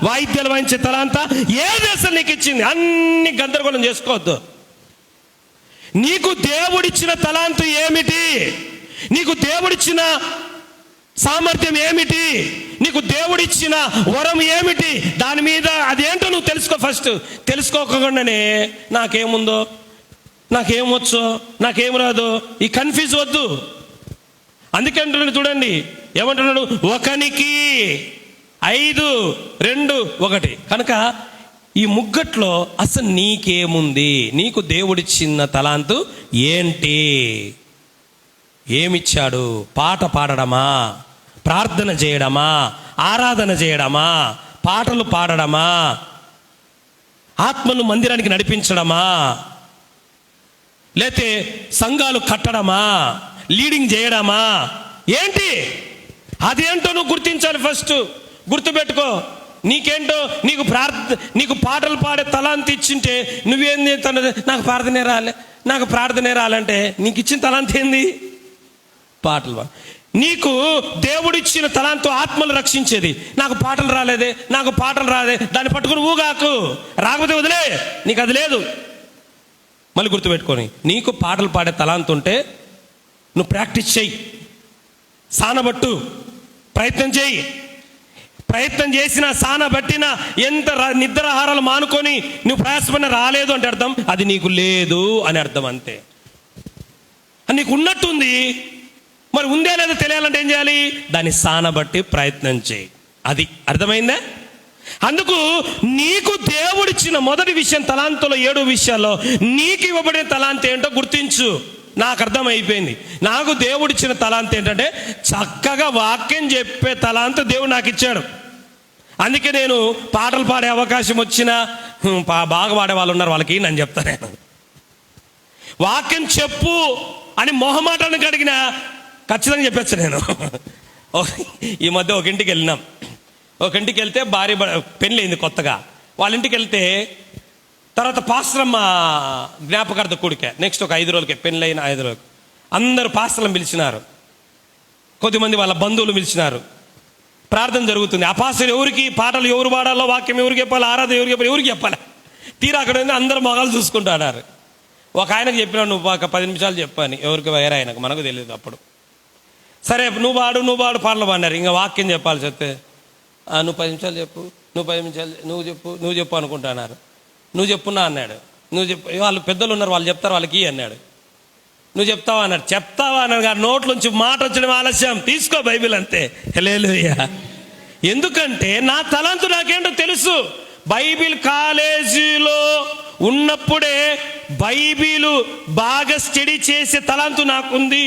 వాయిద్యాలు వాయించే తలాంత, ఏ దేశం నీకు ఇచ్చింది? అన్ని గందరగోళం చేసుకోవద్దు. నీకు దేవుడిచ్చిన తలాంతు ఏమిటి? నీకు దేవుడిచ్చిన సామర్థ్యం ఏమిటి? నీకు దేవుడిచ్చిన వరం ఏమిటి? దాని మీద అదేంటో నువ్వు తెలుసుకో. ఫస్ట్ తెలుసుకోకుండానే నాకేముందో, నాకేమొచ్చో నాకేం రాదో ఈ కన్ఫ్యూజ్ వద్దు. అందుకే అంటున్నాడు చూడండి, ఏమంటున్నాడు? ఒకనికి 5, 2, 1. కనుక ఈ ముగ్గట్లో అసలు నీకేముంది? నీకు దేవుడిచ్చిన తలాంతు ఏంటి? ఏమిచ్చాడు? పాట పాడడమా, ప్రార్థన చేయడమా, ఆరాధన చేయడమా, పాటలు పాడడమా, ఆత్మను మందిరానికి నడిపించడమా, లేతే సంఘాలు కట్టడమా, లీడింగ్ చేయడమా? ఏంటి అదేంటో నువ్వు గుర్తించాలి. ఫస్ట్ గుర్తుపెట్టుకో. నీకేంటో నీకు పాటలు పాడే తలాంతి ఇచ్చింటే నువ్వేం చేస్తాను? నాకు ప్రార్థనే రాలంటే నీకు ఇచ్చిన తలాంతి ఏంది? పాటలు. నీకు దేవుడిచ్చిన తలాంతు ఆత్మలు రక్షించేది. నాకు పాటలు రాలేదే, దాన్ని పట్టుకుని ఊగాకు. రాకపోతే వదిలే, నీకు అది లేదు. మళ్ళీ గుర్తుపెట్టుకొని, నీకు పాటలు పాడే తలాంతు ఉంటే నువ్వు ప్రాక్టీస్ చెయ్యి, సానబట్టు, ప్రయత్నం చేయి. ప్రయత్నం చేసినా సానబట్టినా ఎంత నిద్రాహారాలు మానుకొని నువ్వు ప్రయాసపడిన రాలేదు అంటే అర్థం అది నీకు లేదు అని అర్థం. అంతే. నీకు ఉన్నట్టుంది, మరి ఉందే లేదో తెలియాలంటే ఏం చేయాలి? దాన్ని సానబట్టి ప్రయత్నం చేయి. అది అర్థమైందా? అందుకు నీకు దేవుడిచ్చిన మొదటి విషయం తలాంతులో 7 విషయాల్లో నీకు ఇవ్వబడిన తలాంత ఏంటో గుర్తించు. నాకు అర్థమైపోయింది. నాకు దేవుడిచ్చిన తలాంత ఏంటంటే చక్కగా వాక్యం చెప్పే తలాంత దేవుడు నాకు ఇచ్చాడు. అందుకే నేను పాటలు పాడే అవకాశం వచ్చినా, బాగా పాడే వాళ్ళు ఉన్నారు, వాళ్ళకి నేను చెప్తాను. నేను వాక్యం చెప్పు అని మొహమాటానికి అడిగినా ఖచ్చితంగా చెప్పచ్చు నేను. ఈ మధ్య ఒక ఇంటికి వెళ్ళినాం. ఒక ఇంటికి వెళ్తే భార్య పెళ్ళయింది కొత్తగా. వాళ్ళ ఇంటికి వెళ్తే తర్వాత పాస్టరమ్మ జ్ఞాపకార్థ కూడిక, నెక్స్ట్ ఒక 5 రోజులకే పెళ్ళైన 5 రోజులకి అందరూ పాస్టర్లను పిలిచినారు. కొద్దిమంది వాళ్ళ బంధువులు పిలిచినారు. ప్రార్థన జరుగుతుంది. ఆ పాస్టర్ ఎవరికి పాటలు ఎవరు పాడాలో, వాక్యం ఎవరికి చెప్పాలి, ఆరాధన ఎవరికి చెప్పాలి. తీరా అక్కడ అందరూ మగాలు చూసుకుంటున్నారు. ఒక ఆయనకు చెప్పినాడు, నువ్వు ఒక 10 నిమిషాలు చెప్పని. ఎవరికి వేరే ఆయనకు, మనకు తెలియదు అప్పుడు. సరే నువ్వు పాడు పాటలు పాడినారు. ఇంకా వాక్యం చెప్పాలి చెప్తే, నువ్వు 10 నిమిషాలు చెప్పు, నువ్వు చెప్పు అనుకుంటున్నారు. నువ్వు చెప్పున్నా అన్నాడు. నువ్వు చెప్పు, వాళ్ళు పెద్దలు ఉన్నారు, వాళ్ళు చెప్తారు, వాళ్ళకి అన్నాడు. నువ్వు చెప్తావా అన్నాడు. చెప్తావా అన్నాడు. గారు నోట్లోంచి మాట వచ్చడం ఆలస్యం. తీసుకో బైబిల్, అంతే. హల్లెలూయా. ఎందుకంటే నా తలంతు నాకేంటో తెలుసు. బైబిల్ కాలేజీలో ఉన్నప్పుడే బైబిలు బాగా స్టడీ చేసే తలాంతు నాకుంది.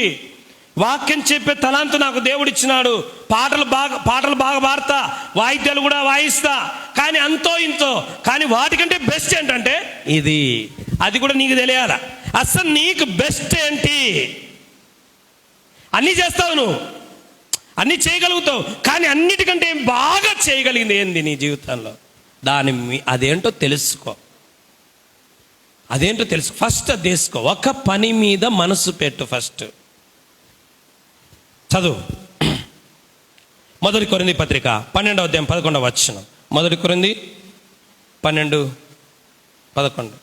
వాక్యం చెప్పే తలాంతు నాకు దేవుడిచ్చినాడు. పాటలు బాగా పాడతా, వాయిద్యాలు కూడా వాయిస్తా. కానీ అంతో ఇంతో, కానీ వాటికంటే బెస్ట్ ఏంటంటే ఇది. అది కూడా నీకు తెలియాల. అసలు నీకు బెస్ట్ ఏంటి? అన్నీ చేస్తావు నువ్వు, అన్నీ చేయగలుగుతావు, కానీ అన్నిటికంటే బాగా చేయగలిగింది ఏంది నీ జీవితంలో? అదేంటో తెలుసుకో. ఫస్ట్ అది తెలుసుకో. ఒక పని మీద మనసు పెట్టు. ఫస్ట్ చదువు. 1 కొరింథీ పత్రిక 12వ అధ్యాయం 11వ వచనం. 1 కొరింథీ 12, 11.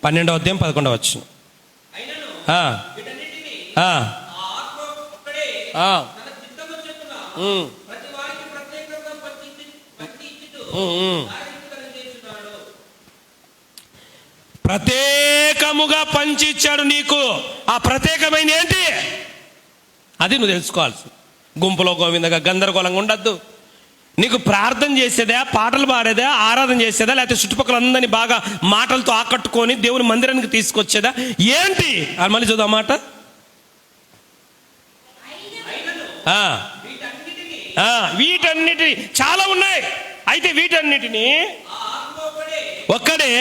12వ అధ్యాయం 11వ వచనం. ప్రత్యేకముగా పంచి ఇచ్చాడు నీకు. ఆ ప్రత్యేకమైన ఏంటి? అది నువ్వు తెలుసుకోవాల్సి. గుంపులో గోవిందగా గందరగోళంగా ఉండద్దు. నీకు ప్రార్థన చేసేదా, పాటలు పాడేదా, ఆరాధన చేసేదా, లేకపోతే చుట్టుపక్కల అందరినీ బాగా మాటలతో ఆకట్టుకొని దేవుని మందిరానికి తీసుకొచ్చేదా ఏంటి? అది మళ్ళీ చూద్దాం మాట. వీటన్నిటి చాలా ఉన్నాయి. అయితే వీటన్నిటిని ఒక్కడే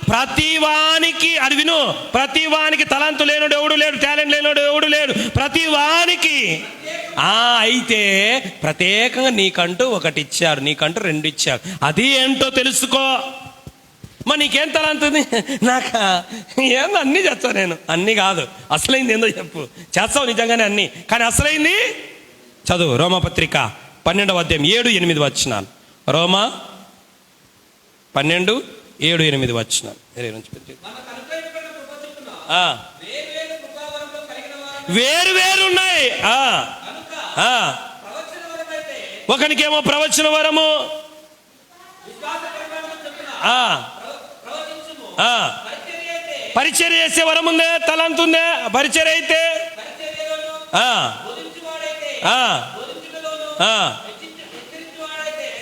ప్రతివానికి, అది విను, ప్రతివానికి తలాంతు లేనోడు ఎవడు లేడు, టాలెంట్ లేనోడు ఎవడు లేడు, ప్రతివానికి. అయితే ప్రత్యేకంగా నీకంటూ ఒకటి ఇచ్చారు, నీకంటూ 2 ఇచ్చారు. అది ఏంటో తెలుసుకో. మరి నీకేం తలాంతుంది? నాకు ఏందో అన్నీ చేస్తావు. నేను అన్నీ కాదు, అసలైంది ఏందో చెప్పు. చేస్తావు నిజంగానే అన్నీ, కానీ అసలైంది చదువు. రోమపత్రిక 12వ అధ్యాయం 7, 8 వచనాలు. రోమా 12, 7, 8 వచనాలు. వేరు ఉన్నాయి. ఒకనికేమో ప్రవచన వరము, పరిచర్య చేసే వరం ఉందే, తలాంతు ఉందే. పరిచర్య అయితే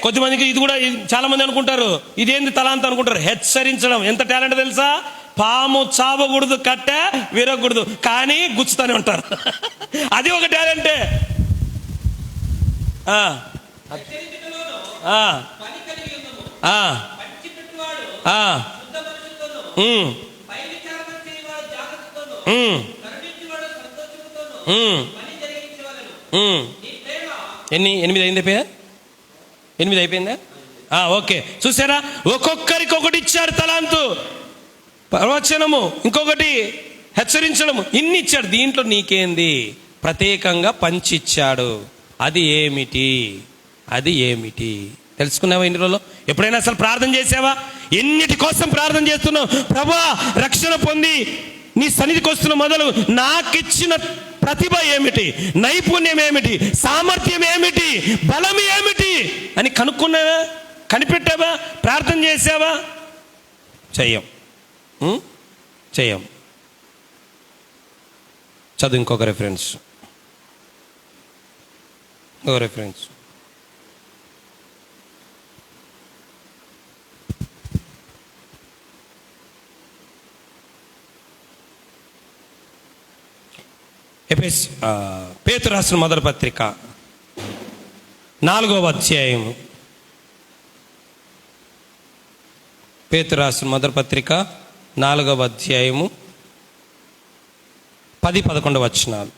కొద్దిమందికి ఇది కూడా, చాలా మంది అనుకుంటారు ఇదేంది తలాంతు అనుకుంటారు. హెచ్చరించడం ఎంత టాలెంట్ తెలుసా? పాము చావకూడదు, కట్టె విరగకూడదు, కానీ గుచ్చుతానే ఉంటారు. అది ఒక టాలెంటే. ఎనిమిది అయింది, 8 అయిపోయిందా? ఓకే, చూసారా? ఒక్కొక్కరికి ఒకటి ఇచ్చాడు తలాంతు. ప్రవచనము, ఇంకొకటి హెచ్చరించడము, ఇన్ని ఇచ్చాడు. దీంట్లో నీకేంది? ప్రత్యేకంగా పంచిచ్చాడు. అది ఏమిటి? అది ఏమిటి తెలుసుకున్నావా? ఇన్ని రోజుల్లో ఎప్పుడైనా అసలు ప్రార్థన చేసావా? ఎన్నిటి కోసం ప్రార్థన చేస్తున్నావు? ప్రభువా, రక్షణ పొంది నీ సన్నిధికి వస్తున్న మొదలు నాకిచ్చిన ప్రతిభ ఏమిటి, నైపుణ్యం ఏమిటి, సామర్థ్యం ఏమిటి, బలం ఏమిటి అని కనుక్కున్నావా? కనిపెట్టావా? ప్రార్థన చేసావా? చెయ్యం. చదువు ఇంకొక రెఫరెన్స్. పేతురు రాసిన మొదటి పత్రిక 4వ అధ్యాయము. పేతురు రాసిన మొదటి పత్రిక 4వ అధ్యాయము 10-11 వచనాలు.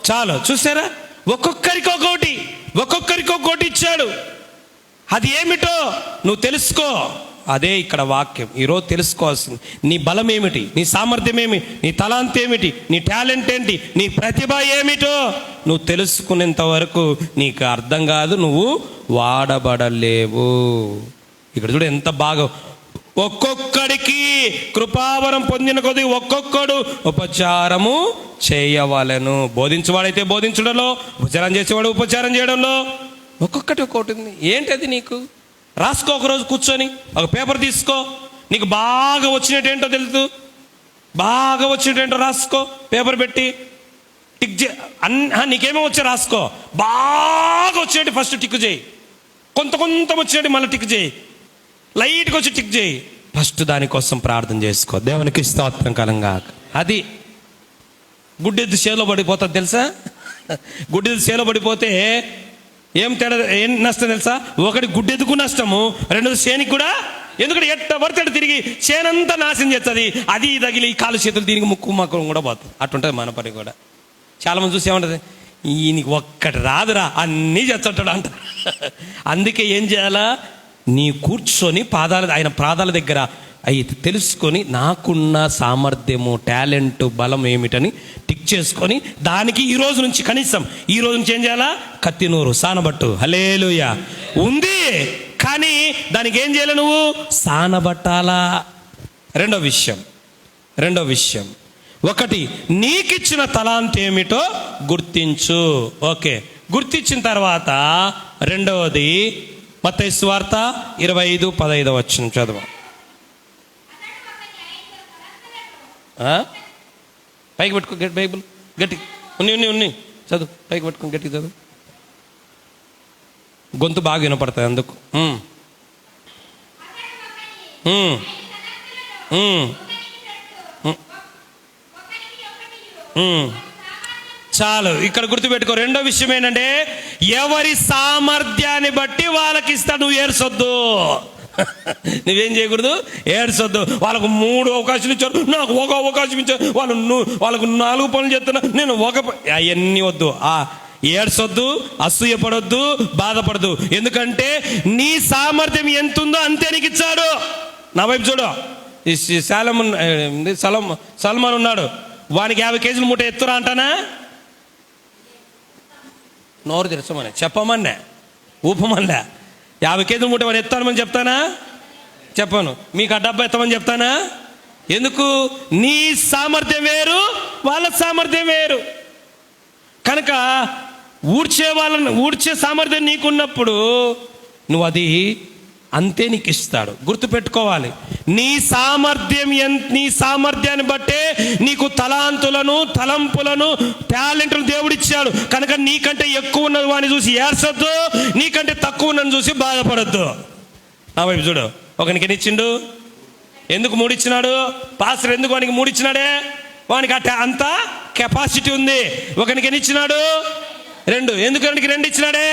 చాలు, చూసారా? ఒక్కొక్కరికి ఒక్కొక్కటి ఇచ్చాడు. అది ఏమిటో నువ్వు తెలుసుకో. అదే ఇక్కడ వాక్యం. ఈరోజు తెలుసుకోవాల్సింది నీ బలం ఏమిటి, నీ సామర్థ్యం ఏమిటి, నీ తలాంత్ ఏమిటి, నీ టాలెంట్ ఏంటి, నీ ప్రతిభ ఏమిటో నువ్వు తెలుసుకునేంత వరకు నీకు అర్థం కాదు, నువ్వు వాడబడలేవు. ఇక్కడ చూడు ఎంత బాగా, ఒక్కొక్కడికి కృపావరం పొందిన కొద్ది ఒక్కొక్కడు ఉపచారము చేయవలెను. బోధించేవాడైతే బోధించడంలో, ఉపచారం చేసేవాడు ఉపచారం చేయడంలో, ఒక్కొక్కటి ఒక్కొక్కటి ఉంది. ఏంటది? నీకు రాసుకో. ఒకరోజు కూర్చొని ఒక పేపర్ తీసుకో, నీకు బాగా వచ్చినట్టేంటో తెలుసు, బాగా వచ్చినట్టేంటో రాసుకో. పేపర్ పెట్టి టిక్ చే. నీకేమో వచ్చి రాసుకో. బాగా వచ్చినట్టు ఫస్ట్ టిక్ చేయి, కొంత వచ్చినట్టు మళ్ళీ టిక్ చేయి, లైట్గా వచ్చి టిక్ చేయి. ఫస్ట్ దానికోసం ప్రార్థన చేసుకో. దేవునికి స్తోత్రం కలంగా. అది గుడ్డెద్దు చేలో పడిపోతుంది తెలుసా? గుడ్డెద్దు చేలో పడిపోతే ఏం తేడా, ఏం నష్టం తెలుసా? ఒకటి గుడ్డెద్దుకు నష్టము, రెండోది చేనికి కూడా. ఎందుకంటే ఎట్ట పడితే తిరిగి చేనంతా నాశనం చేస్తుంది. అది తగిలి కాలు చేతులు దీనికి ముక్కు మక్కువ కూడా పోతుంది. అట్టుంటుంది మన పని కూడా. చాలామంది చూసి ఏమంటుంది, ఈయనకి ఒక్కటి రాదురా, అన్నీ చేస్తుంటాడు అంట. అందుకే ఏం చేయాలా? నీ కూర్చొని ఆయన పాదాల దగ్గర అవి తెలుసుకొని నాకున్న సామర్థ్యము, టాలెంట్, బలం ఏమిటని టిక్ చేసుకొని దానికి ఈ రోజు నుంచి కనీసం ఈ రోజు నుంచి ఏం చేయాలా? కత్తినూరు సానబట్టు. హల్లెలూయా. ఉంది, కానీ దానికి ఏం చేయాలి? నువ్వు సానబట్టాలా. రెండో విషయం, ఒకటి నీకిచ్చిన తలాంత్ ఏమిటో గుర్తించు. ఓకే, గుర్తించిన తర్వాత రెండవది మత్తయి సువార్త 25:15 వచనం చదువు. పైకి పెట్టుకో బైబుల్, గట్టి ఉన్ని చదువు. పైకి పెట్టుకుని గట్టి చదువు, గొంతు బాగా వినపడుతుంది అందుకు. చాలు, ఇక్కడ గుర్తుపెట్టుకో. రెండో విషయం ఏంటంటే, ఎవరి సామర్థ్యాన్ని బట్టి వాళ్ళకి ఇస్తా. నువ్వు ఏడ్చొద్దు, నువ్వేం చేయకూడదు, ఏడ్చొద్దు. వాళ్ళకు 3 అవకాశాలు ఇచ్చారు, నాకు 1 అవకాశం ఇచ్చారు. వాళ్ళకు 4 పనులు చేస్తున్నా, నేను అవన్నీ వద్దు. ఏడ్చొద్దు, అసూయపడొద్దు, బాధపడద్దు. ఎందుకంటే నీ సామర్థ్యం ఎంతుందో అంతే నీకు ఇచ్చాడు. నా వైపు చూడు. ఈ సల్మాన్ ఉన్నాడు, వానికి 50 కేజీలు మూట ఎత్తురా అంటానా? నోరు తెరచమని చెప్పమన్నా, ఊపమన్నా. 50 కేజీల మూట వాడు ఎత్తానమని చెప్తానా? చెప్పాను. మీకు ఆ డబ్బా ఎత్తమని చెప్తానా? ఎందుకు? నీ సామర్థ్యం వేరు, వాళ్ళ సామర్థ్యం వేరు. కనుక ఊడ్చే సామర్థ్యం నీకున్నప్పుడు నువ్వు అది అంతే నీకు ఇస్తాడు. గుర్తుపెట్టుకోవాలి, నీ సామర్థ్యాన్ని బట్టే నీకు తలాంతులను, తలంపులను, టాలెంట్లను దేవుడిచ్చాడు. కనుక నీకంటే ఎక్కువ ఉన్నది వాడిని చూసి ఏడ్చొద్దు, నీకంటే తక్కువ ఉన్నది చూసి బాధపడద్దు. నా వైపు చూడు. ఒకనికి ఎన్ని ఇచ్చిండు? ఎందుకు 3 ఇచ్చినాడు? పాస్టర్ ఎందుకు వానికి 3 ఇచ్చినాడే? వానికి అంత కెపాసిటీ ఉంది. ఒకనికి ఎన్ని ఇచ్చినాడు? 2. ఎందుకు వానికి 2 ఇచ్చినాడే?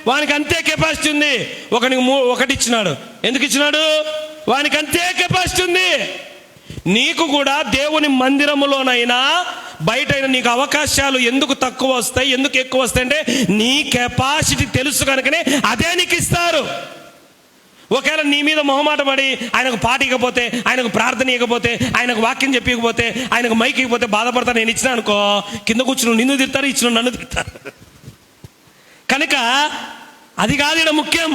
వానికి అంతే కెపాసిటీ ఉంది. ఒకనికి 1 ఇచ్చినాడు. ఎందుకు ఇచ్చినాడు? వానికి అంతే కెపాసిటీ ఉంది. నీకు కూడా దేవుని మందిరములోనైనా బయటైనా నీకు అవకాశాలు ఎందుకు తక్కువ వస్తాయి, ఎందుకు ఎక్కువ వస్తాయి అంటే నీ కెపాసిటీ తెలుసు కనుకనే అదే నీకు ఇస్తారు. ఒకవేళ నీ మీద మొహమాట పడి ఆయనకు పాట ఇవ్వకపోతే, ఆయనకు ప్రార్థన ఇవ్వకపోతే, ఆయనకు వాక్యం చెప్పకపోతే, ఆయనకు మైక్ ఇవ్వకపోతే బాధపడతా. నేను ఇచ్చినా అనుకో, కింద కూర్చుని నిన్ను తిడతారు, ఇచ్చిన నన్ను తిడతారు. కనుక అది కాదు ఇక్కడ ముఖ్యం.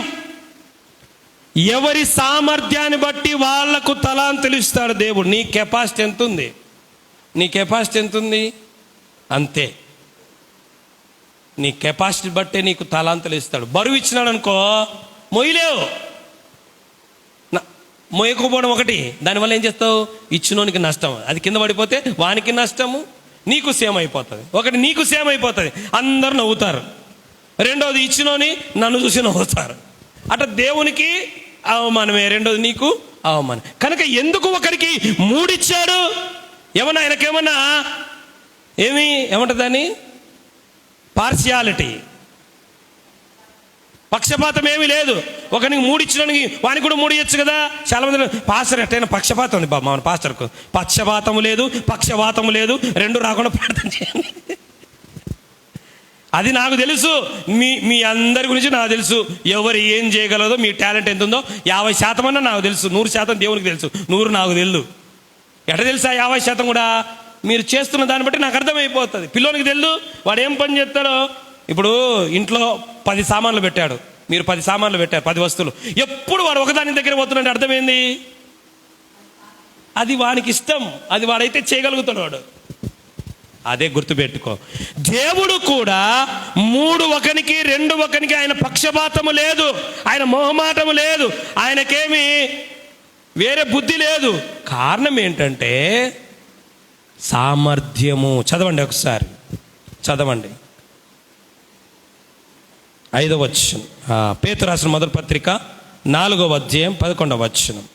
ఎవరి సామర్థ్యాన్ని బట్టి వాళ్లకు తలాంతులు ఇస్తాడు దేవుడు. నీ కెపాసిటీ ఎంత ఉంది? నీ కెపాసిటీ ఎంత ఉంది? అంతే. నీ కెపాసిటీ బట్టే నీకు తలాంతులు ఇస్తాడు. బరువు ఇచ్చినాడు అనుకో, మొయ్యలేవు. మోయకపోవడం ఒకటి, దానివల్ల ఏం చేస్తావు? ఇచ్చినోనికి నష్టం. అది కింద పడిపోతే వానికి నష్టము, నీకు సేమ్ అయిపోతుంది. ఒకటి నీకు సేమ్ అయిపోతుంది, అందరూ నవ్వుతారు. రెండోది ఇచ్చినోని నన్ను చూసి నవ్వుతారు. అట్లా దేవునికి అవమానమే, రెండోది నీకు అవమానం. కనుక ఎందుకు ఒకరికి 3 ఇచ్చాడు? ఏమన్నా ఆయనకేమన్నా ఏమంటుంది దాన్ని? పార్షియాలిటీ, పక్షపాతం ఏమీ లేదు. ఒకరికి 3 ఇచ్చినానికి వానికి కూడా 3 ఇవ్వచ్చు కదా. చాలా మంది పాస్టర్ ఎట్టయినా పక్షపాతం ఉంది బాబు, మన పాస్టర్కు పక్షపాతము లేదు, పక్షవాతము లేదు, 2 రాకుండా ప్రార్థన చేయండి. అది నాకు తెలుసు. మీ అందరి గురించి నాకు తెలుసు. ఎవరు ఏం చేయగలదో, మీ టాలెంట్ ఎంత ఉందో 50% అన్నా నాకు తెలుసు. 100% దేవునికి తెలుసు, 100 నాకు తెలుసు. ఎట తెలుసా 50% కూడా? మీరు చేస్తున్న దాన్ని బట్టి నాకు అర్థమైపోతుంది. పిల్లోనికి తెలుసు వాడు ఏం పని చేస్తాడో. ఇప్పుడు ఇంట్లో 10 సామాన్లు పెట్టాడు, మీరు 10 సామాన్లు పెట్టారు, 10 వస్తువులు. ఎప్పుడు వాడు ఒకదాని దగ్గర పోతున్నాడు, అర్థమైంది? అది వానికి ఇష్టం, అది వాడైతే చేయగలుగుతాడు వాడు. అదే గుర్తుపెట్టుకో. దేవుడు కూడా 3 ఒకనికి, 2 ఒకనికి ఆయన పక్షపాతము లేదు, ఆయన మొహమాటము లేదు, ఆయనకేమి వేరే బుద్ధి లేదు. కారణం ఏంటంటే సామర్థ్యము. చదవండి ఒకసారి, చదవండి 5వ వచనం. పేతురు రాసిన మొదటి పత్రిక 4వ అధ్యాయం 11వ వచనం.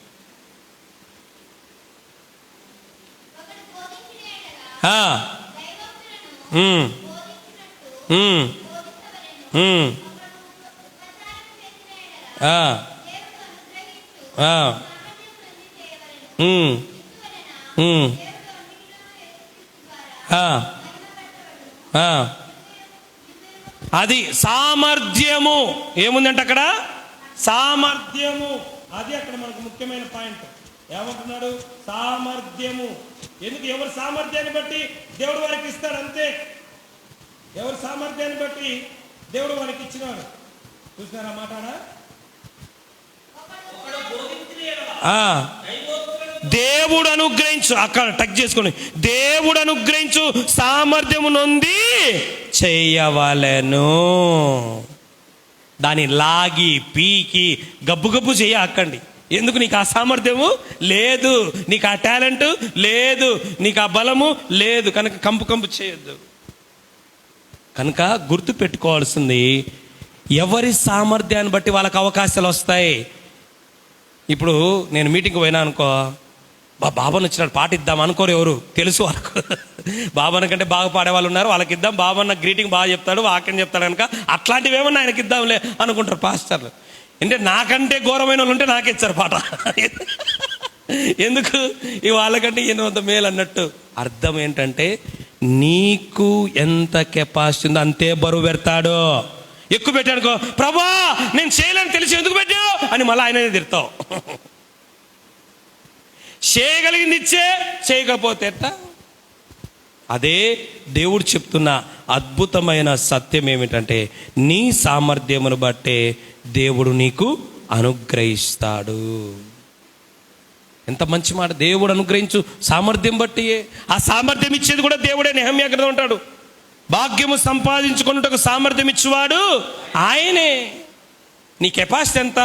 అది సామర్థ్యము. ఏముందంటే అక్కడ సామర్థ్యము. అది అక్కడ మనకు ముఖ్యమైన పాయింట్. ఏమంటున్నాడు? సామర్థ్యము. ఎందుకు? ఎవరి సామర్థ్యాన్ని బట్టి దేవుడు వారికి ఇస్తాడు, అంతే. ఎవరి సామర్థ్యాన్ని బట్టి దేవుడు వారికి ఇచ్చినాడు. చూసినారా మాట్లాడా? దేవుడు అనుగ్రహించు, అక్కడ టచ్ చేసుకుని, దేవుడు అనుగ్రహించు సామర్థ్యము నొంది చెయ్యవలెను. దాన్ని లాగి పీకి గబ్బు గబ్బు అక్కండి. ఎందుకు? నీకు ఆ సామర్థ్యము లేదు, నీకు ఆ టాలెంట్ లేదు, నీకు ఆ బలము లేదు. కనుక కంపు చేయొద్దు. కనుక గుర్తు పెట్టుకోవాల్సింది, ఎవరి సామర్థ్యాన్ని బట్టి వాళ్ళకి అవకాశాలు వస్తాయి. ఇప్పుడు నేను మీటింగ్కి పోయినా అనుకో, బాబాను వచ్చినాడు పాట ఇద్దాం అనుకోరు ఎవరు, తెలుసు వాళ్ళకు. బాబాన్న కంటే బాగా పాడేవాళ్ళు ఉన్నారు, వాళ్ళకి ఇద్దాం. బాబాన్న గ్రీటింగ్ బాగా చెప్తాడు, వాక్యం చెప్తాడు కనుక అట్లాంటివి ఏమన్నా ఆయనకి ఇద్దాంలే అనుకుంటారు పాస్టర్లు. అంటే నాకంటే ఘోరమైన వాళ్ళు ఉంటే నాకే ఇచ్చారు పాట. ఎందుకు? ఈ వాళ్ళకంటే 800 మేలు అన్నట్టు. అర్థం ఏంటంటే నీకు ఎంత కెపాసిటీ ఉందో అంతే బరువు పెడతాడు. ఎక్కువ పెట్టాడుకో, ప్రభా నేను చేయలేని తెలిసి ఎందుకు పెట్టావు అని మళ్ళీ ఆయననే తిడతావు. చేయగలిగింది ఇచ్చే, చేయకపోతే ఎట్టా? అదే దేవుడు చెప్తున్న అద్భుతమైన సత్యం ఏమిటంటే, నీ సామర్థ్యమును బట్టే దేవుడు నీకు అనుగ్రహిస్తాడు. ఎంత మంచి మాట! దేవుడు అనుగ్రహించు సామర్థ్యం బట్టి. ఆ సామర్థ్యం ఇచ్చేది కూడా దేవుడే. నెహెమ్యా గ్రంథం ఉంటాడు, భాగ్యము సంపాదించుకున్నట్టుకు సామర్థ్యం ఇచ్చేవాడు ఆయనే. నీ కెపాసిటీ ఎంత,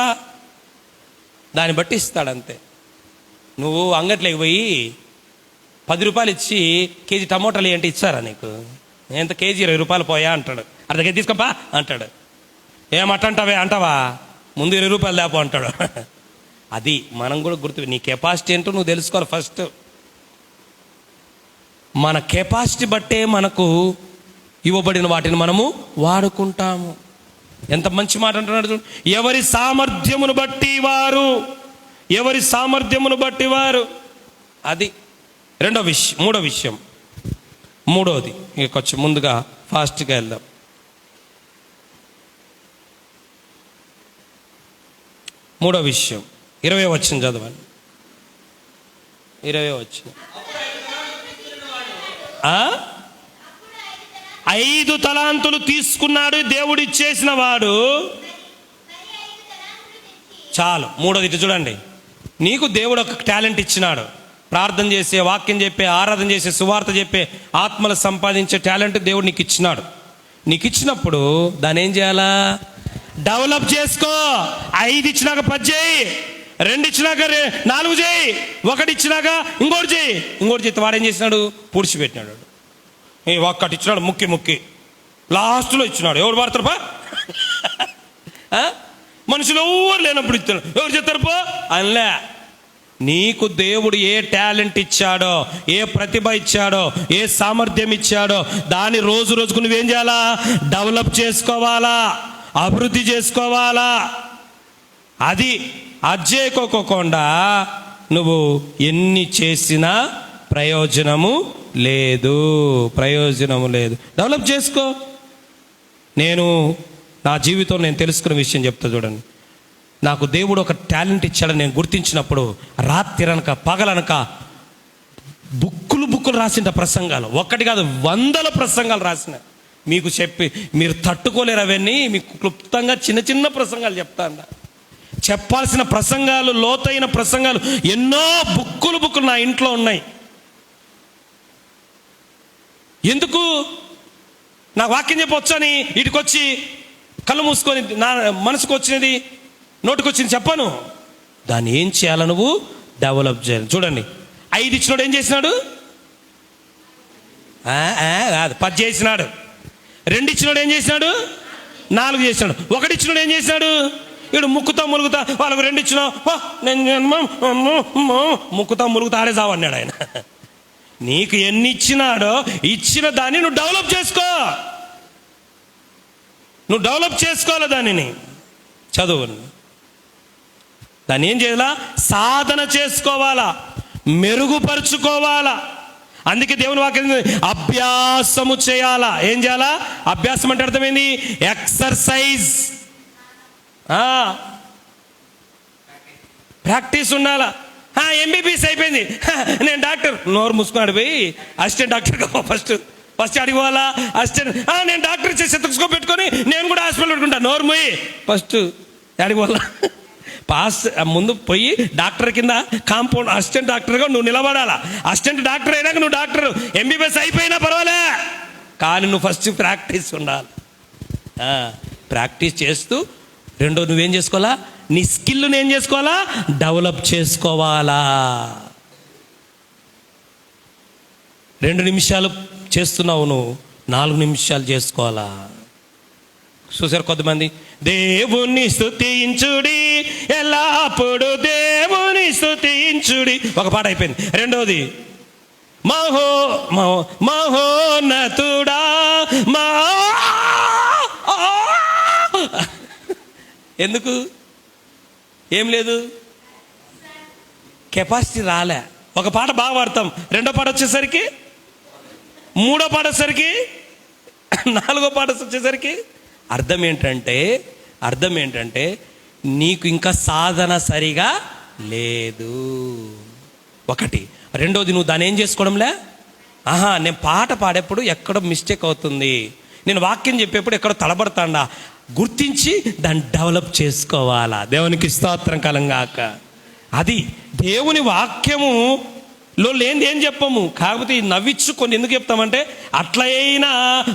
దాన్ని బట్టి ఇస్తాడు అంతే. నువ్వు అంగట్లోకి పోయి 10 రూపాయలు ఇచ్చి కేజీ టమోటాలు ఏంటి ఇచ్చారా నీకు? ఎంత కేజీ 20 రూపాయలు పోయా అంటాడు. అర్ధ కేజీ తీసుకోపా అంటాడు. ఏమట్టంటావే అంటావా, ముందు 20 రూపాయలు లేపో అంటాడు. అది మనం కూడా గుర్తు. నీ కెపాసిటీ ఏంటో నువ్వు తెలుసుకోవాలి ఫస్ట్. మన కెపాసిటీ బట్టే మనకు ఇవ్వబడిన వాటిని మనము వాడుకుంటాము. ఎంత మంచి మాట అంటున్నాడు చూడు. ఎవరి సామర్థ్యమును బట్టి వారు, ఎవరి సామర్థ్యమును బట్టి వారు. అది మూడో విషయం. మూడోది ఇక కొంచెం ముందుగా ఫాస్ట్గా వెళ్దాం. మూడో విషయం 20వ వచనం చదవండి. 20వ వచనం. 5 తలాంతులు తీసుకున్నాడు దేవుడు ఇచ్చేసిన వాడు. చాలు. మూడోది ఇటు చూడండి. నీకు దేవుడు ఒక టాలెంట్ ఇచ్చినాడు. ప్రార్థన చేసే, వాక్యం చెప్పే, ఆరాధన చేసే, సువార్త చెప్పే, ఆత్మలు సంపాదించే టాలెంట్ దేవుడు నీకు ఇచ్చినాడు. నీకు ఇచ్చినప్పుడు దాన్ని ఏం చేయాలా? డెవలప్ చేసుకో. 5 ఇచ్చినాక 10 చేయి, 2 ఇచ్చినాక 4 చేయి, 1 ఇచ్చినాక ఇంకోటి చేయి. ఇంకోటి చేస్తే వాడు ఏం చేసినాడు? పూడ్చిపెట్టినాడు. ఒక్కటి ఇచ్చినాడు ముక్కి లాస్ట్లో ఇచ్చినాడు. ఎవరు వాడతారు పా? మనుషులు ఎవరు లేనప్పుడు ఇచ్చాడు. ఎవరు చెప్తారు పో అనిలే. నీకు దేవుడు ఏ టాలెంట్ ఇచ్చాడో, ఏ ప్రతిభ ఇచ్చాడో, ఏ సామర్థ్యం ఇచ్చాడో దాన్ని రోజు రోజుకు నువ్వేం చేయాలా? డెవలప్ చేసుకోవాలా, అభివృద్ధి చేసుకోవాలా. అది చేయకోకుండా నువ్వు ఎన్ని చేసినా ప్రయోజనము లేదు. డెవలప్ చేసుకో. నా జీవితంలో నేను తెలుసుకున్న విషయం చెప్తా చూడండి. నాకు దేవుడు ఒక టాలెంట్ ఇచ్చాడని నేను గుర్తించినప్పుడు రాత్రిరనక పగలనక బుక్కులు రాసిన ప్రసంగాలు, ఒక్కటి కాదు 100 ప్రసంగాలు రాసిన. మీకు చెప్పి మీరు తట్టుకోలేరు అవన్నీ. మీకు క్లుప్తంగా చిన్న ప్రసంగాలు చెప్తాను. చెప్పాల్సిన ప్రసంగాలు, లోతైన ప్రసంగాలు ఎన్నో బుక్కులు నా ఇంట్లో ఉన్నాయి. ఎందుకు? నాకు వాక్యం చెప్పొచ్చని ఇటుకొచ్చి కళ్ళు మూసుకొని నా మనసుకు వచ్చినది నోటికి వచ్చింది చెప్పను. దాన్ని ఏం చేయాలి? నువ్వు డెవలప్ చేయాలి. చూడండి, 5 ఇచ్చినాడు ఏం చేసినాడు? 10 చేసినాడు. 2 ఇచ్చినాడు ఏం చేసినాడు? 4 చేసినాడు. 1 ఇచ్చినాడు ఏం చేసినాడు? ఇడు ముక్కుతా ములుగుతా వాళ్ళకు 2 ఇచ్చినావు, నేను ముక్కుతా ములుగుతా ఆడే చావన్నాడు ఆయన. నీకు ఎన్ని ఇచ్చినాడో ఇచ్చిన దాన్ని నువ్వు డెవలప్ చేసుకో. నువ్వు డెవలప్ చేసుకోవాలి దానిని. చదువు దాన్ని ఏం చేయాలా? సాధన చేసుకోవాలా, మెరుగుపరుచుకోవాలా. అందుకే దేవుని వాక్యం అభ్యాసము చేయాలా. ఏం చేయాలా? అభ్యాసం అంటే అర్థమైంది ఎక్సర్సైజ్, ప్రాక్టీస్ ఉండాలా. ఎంబీబీఎస్ అయిపోయింది, నేను డాక్టర్. నోరు మూసుకున్నాడు పోయి అసిస్టెంట్ డాక్టర్గా ఫస్ట్ అడిగిపోవాలా. అసిస్టెంట్ నేను డాక్టర్ శతస్కోప్ పెట్టుకొని నేను కూడా హాస్పిటల్ పెట్టుకుంటా. నోరు పోయి ఫస్ట్ అడిగిపోవాలా. పాస్ ముందు పోయి డాక్టర్ కింద కాంపౌండ్ అసిస్టెంట్ డాక్టర్గా నువ్వు నిలబడాలా. అసిస్టెంట్ డాక్టర్ అయినాక నువ్వు డాక్టర్. ఎంబీబీఎస్ అయిపోయినా పర్వాలే, కానీ నువ్వు ఫస్ట్ ప్రాక్టీస్ ఉండాలి. ప్రాక్టీస్ చేస్తూ రెండో నువ్వేం చేసుకోవాలా? నీ స్కిల్ని ఏం చేసుకోవాలా? డెవలప్ చేసుకోవాలా. 2 నిమిషాలు చేస్తున్నావు నువ్వు, 4 నిమిషాలు చేసుకోవాలా. చూసారు కొంతమంది, దేవుని స్తుతించుడి ఎల్లప్పుడు దేవుని స్తుతించుడి, ఒక పాట అయిపోయింది. రెండోది మహోన్నతుడా ఎందుకు? ఏం లేదు, కెపాసిటీ రాలే. ఒక పాట బాగా పాడతాం, రెండో పాట వచ్చేసరికి మూడో పాట వచ్చేసరికి, నాలుగో పాట వచ్చేసరికి అర్థం ఏంటంటే నీకు ఇంకా సాధన సరిగా లేదు. ఒకటి. రెండోది, నువ్వు దాన్ని ఏం చేసుకోవడంలే. నేను పాట పాడేప్పుడు ఎక్కడో మిస్టేక్ అవుతుంది, నేను వాక్యం చెప్పేప్పుడు ఎక్కడో తడబడతాడా, గుర్తించి దాన్ని డెవలప్ చేసుకోవాలా. దేవునికి స్తోత్రం కలంగాక. అది దేవుని వాక్యములో లేనిది ఏం చెప్పము. కాకపోతే ఈ నవ్విచ్చు కొన్ని ఎందుకు చెప్తామంటే, అట్లయినా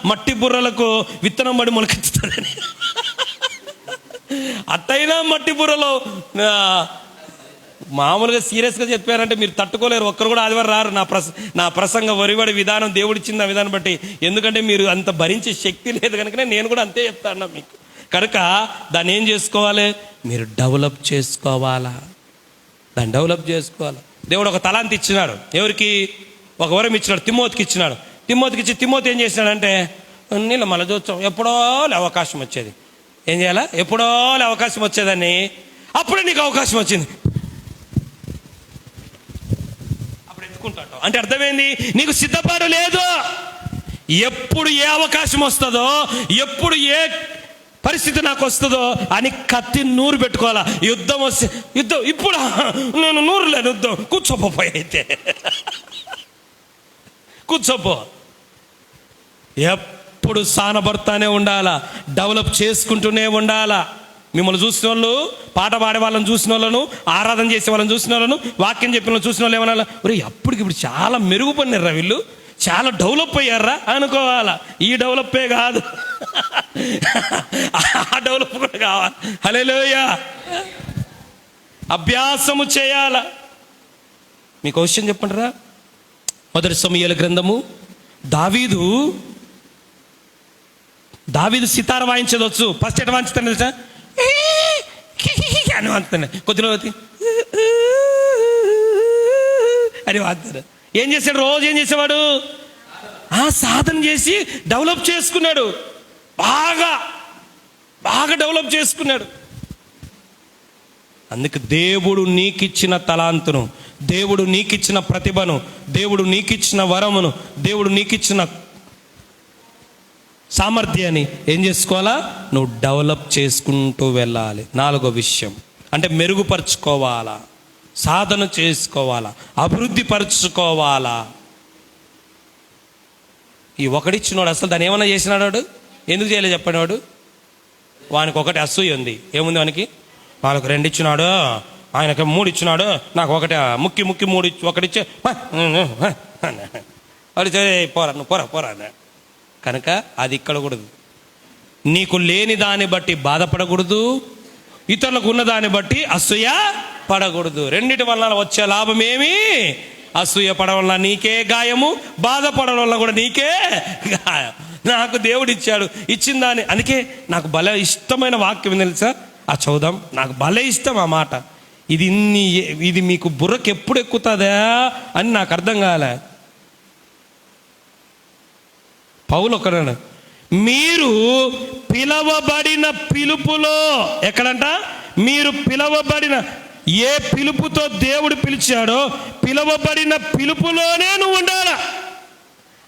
మట్టి బుర్రలకు విత్తనం పడి మొలకెత్తుతుందని. అట్లయినా మట్టి బుర్రలో మామూలుగా సీరియస్గా చెప్పారంటే మీరు తట్టుకోలేరు. ఒక్కరు కూడా ఆదివారం రారు నా ప్రసంగ వరివడి విధానం, దేవుడిచ్చింది ఆ విధానం బట్టి. ఎందుకంటే మీరు అంత భరించే శక్తి లేదు కనుకనే నేను కూడా అంతే చెప్తాను మీకు. కనుక దాన్ని ఏం చేసుకోవాలి, మీరు డెవలప్ చేసుకోవాలా. దాన్ని డెవలప్ చేసుకోవాలి. దేవుడు ఒక తలాంతి ఇచ్చినాడు. ఎవరికి? ఒక వరం ఇచ్చినాడు, తిమోతికి ఇచ్చినాడు. తిమోతికి ఇచ్చి తిమోతి ఏం చేసినాడంటే, నీళ్ళు మళ్ళీ చూస్తాం, ఎప్పుడో అవకాశం వచ్చేది. ఏం చేయాలా? ఎప్పుడో అవకాశం వచ్చేదని. అప్పుడే నీకు అవకాశం వచ్చింది, అప్పుడు ఎత్తుకుంటాడు. అంటే అర్థమైంది, నీకు సిద్ధపాటు లేదు. ఎప్పుడు ఏ అవకాశం వస్తుందో, ఎప్పుడు ఏ పరిస్థితి నాకు వస్తుందో అని కత్తి నూరు పెట్టుకోవాలా. యుద్ధం వస్తే యుద్ధం, ఇప్పుడు నేను నూరు లేను, యుద్ధం కూర్చోపోయి అయితే కూర్చోపో. ఎప్పుడు సానబడతానే ఉండాలా, డెవలప్ చేసుకుంటూనే ఉండాలా. మిమ్మల్ని చూసిన వాళ్ళు, పాట పాడే వాళ్ళని చూసిన వాళ్ళను, ఆరాధన చేసే వాళ్ళని చూసిన వాళ్ళను, వాక్యం చెప్పిన వాళ్ళు చూసిన వాళ్ళు ఏమన్నా, ఒరే అప్పటికి ఇప్పుడు చాలా మెరుగుపడినారా, వీళ్ళు చాలా డెవలప్ అయ్యారా అనుకోవాలా. ఈ డెవలప్పే కాదు, ఆ డెవలప్ కూడా కావాలి. హల్లెలూయా. అభ్యాసము చేయాల. మీకు విషయం చెప్పండిరా. మొదటి సమూయేలు గ్రంథము, దావీదు సితార వాయించవచ్చు. ఫస్ట్ ఎట్లా వాయించుతాను తెలుసా? అని వాంచుతాను. కొద్దిలో అని వాంతాడు. ఏం చేశాడు? రోజు ఏం చేసేవాడు? సాధన చేసి డెవలప్ చేసుకున్నాడు. బాగా డెవలప్ చేసుకున్నాడు. అందుకు దేవుడు నీకిచ్చిన తలాంతును, దేవుడు నీకిచ్చిన ప్రతిభను, దేవుడు నీకిచ్చిన వరమును, దేవుడు నీకిచ్చిన సామర్థ్యాన్ని ఏం చేసుకోవాలా? నువ్వు డెవలప్ చేసుకుంటూ వెళ్ళాలి. నాలుగో విషయం అంటే మెరుగుపరుచుకోవాలా, సాధన చేసుకోవాలా, అభివృద్ధి పరుచుకోవాలా. ఈ ఒకడిచ్చినోడు అసలు దాన్ని ఏమన్నా చేసినాడు? వాడు ఎందుకు చేయలేదు చెప్పండి. వానికి ఒకటి అసూయ ఉంది. ఏముంది వానికి? వాళ్ళకు 2 ఇచ్చినాడు, ఆయనకి 3 ఇచ్చినాడు, నాకు ఒకటి ముక్కి 3 ఒకటిచ్చే వాడు పోరా, నువ్వు పోరా. కనుక అది ఇక్కడ కూడదు. నీకు లేని దాన్ని బట్టి బాధపడకూడదు, ఇతరులకు ఉన్న దాన్ని బట్టి అసూయ పడకూడదు. రెండిటి వలన వచ్చే లాభం ఏమి? అసూయ పడడం వల్ల నీకే గాయము, బాధపడడం వల్ల కూడా నీకే గాయం. నాకు దేవుడు ఇచ్చాడు, ఇచ్చిన దాన్ని. అందుకే నాకు భలే ఇష్టమైన వాక్యం తెలుసా? చదువుదాం. నాకు భలే ఇష్టం ఆ మాట. ఇది మీకు బుర్రకు ఎప్పుడు ఎక్కుతుందా అని నాకు అర్థం కాలే. పౌలు ఒకడు, మీరు పిలవబడిన పిలుపులో, ఎక్కడంట? మీరు పిలవబడిన, ఏ పిలుపుతో దేవుడు పిలిచాడో పిలవబడిన పిలుపులోనే నువ్వు ఉండాలా.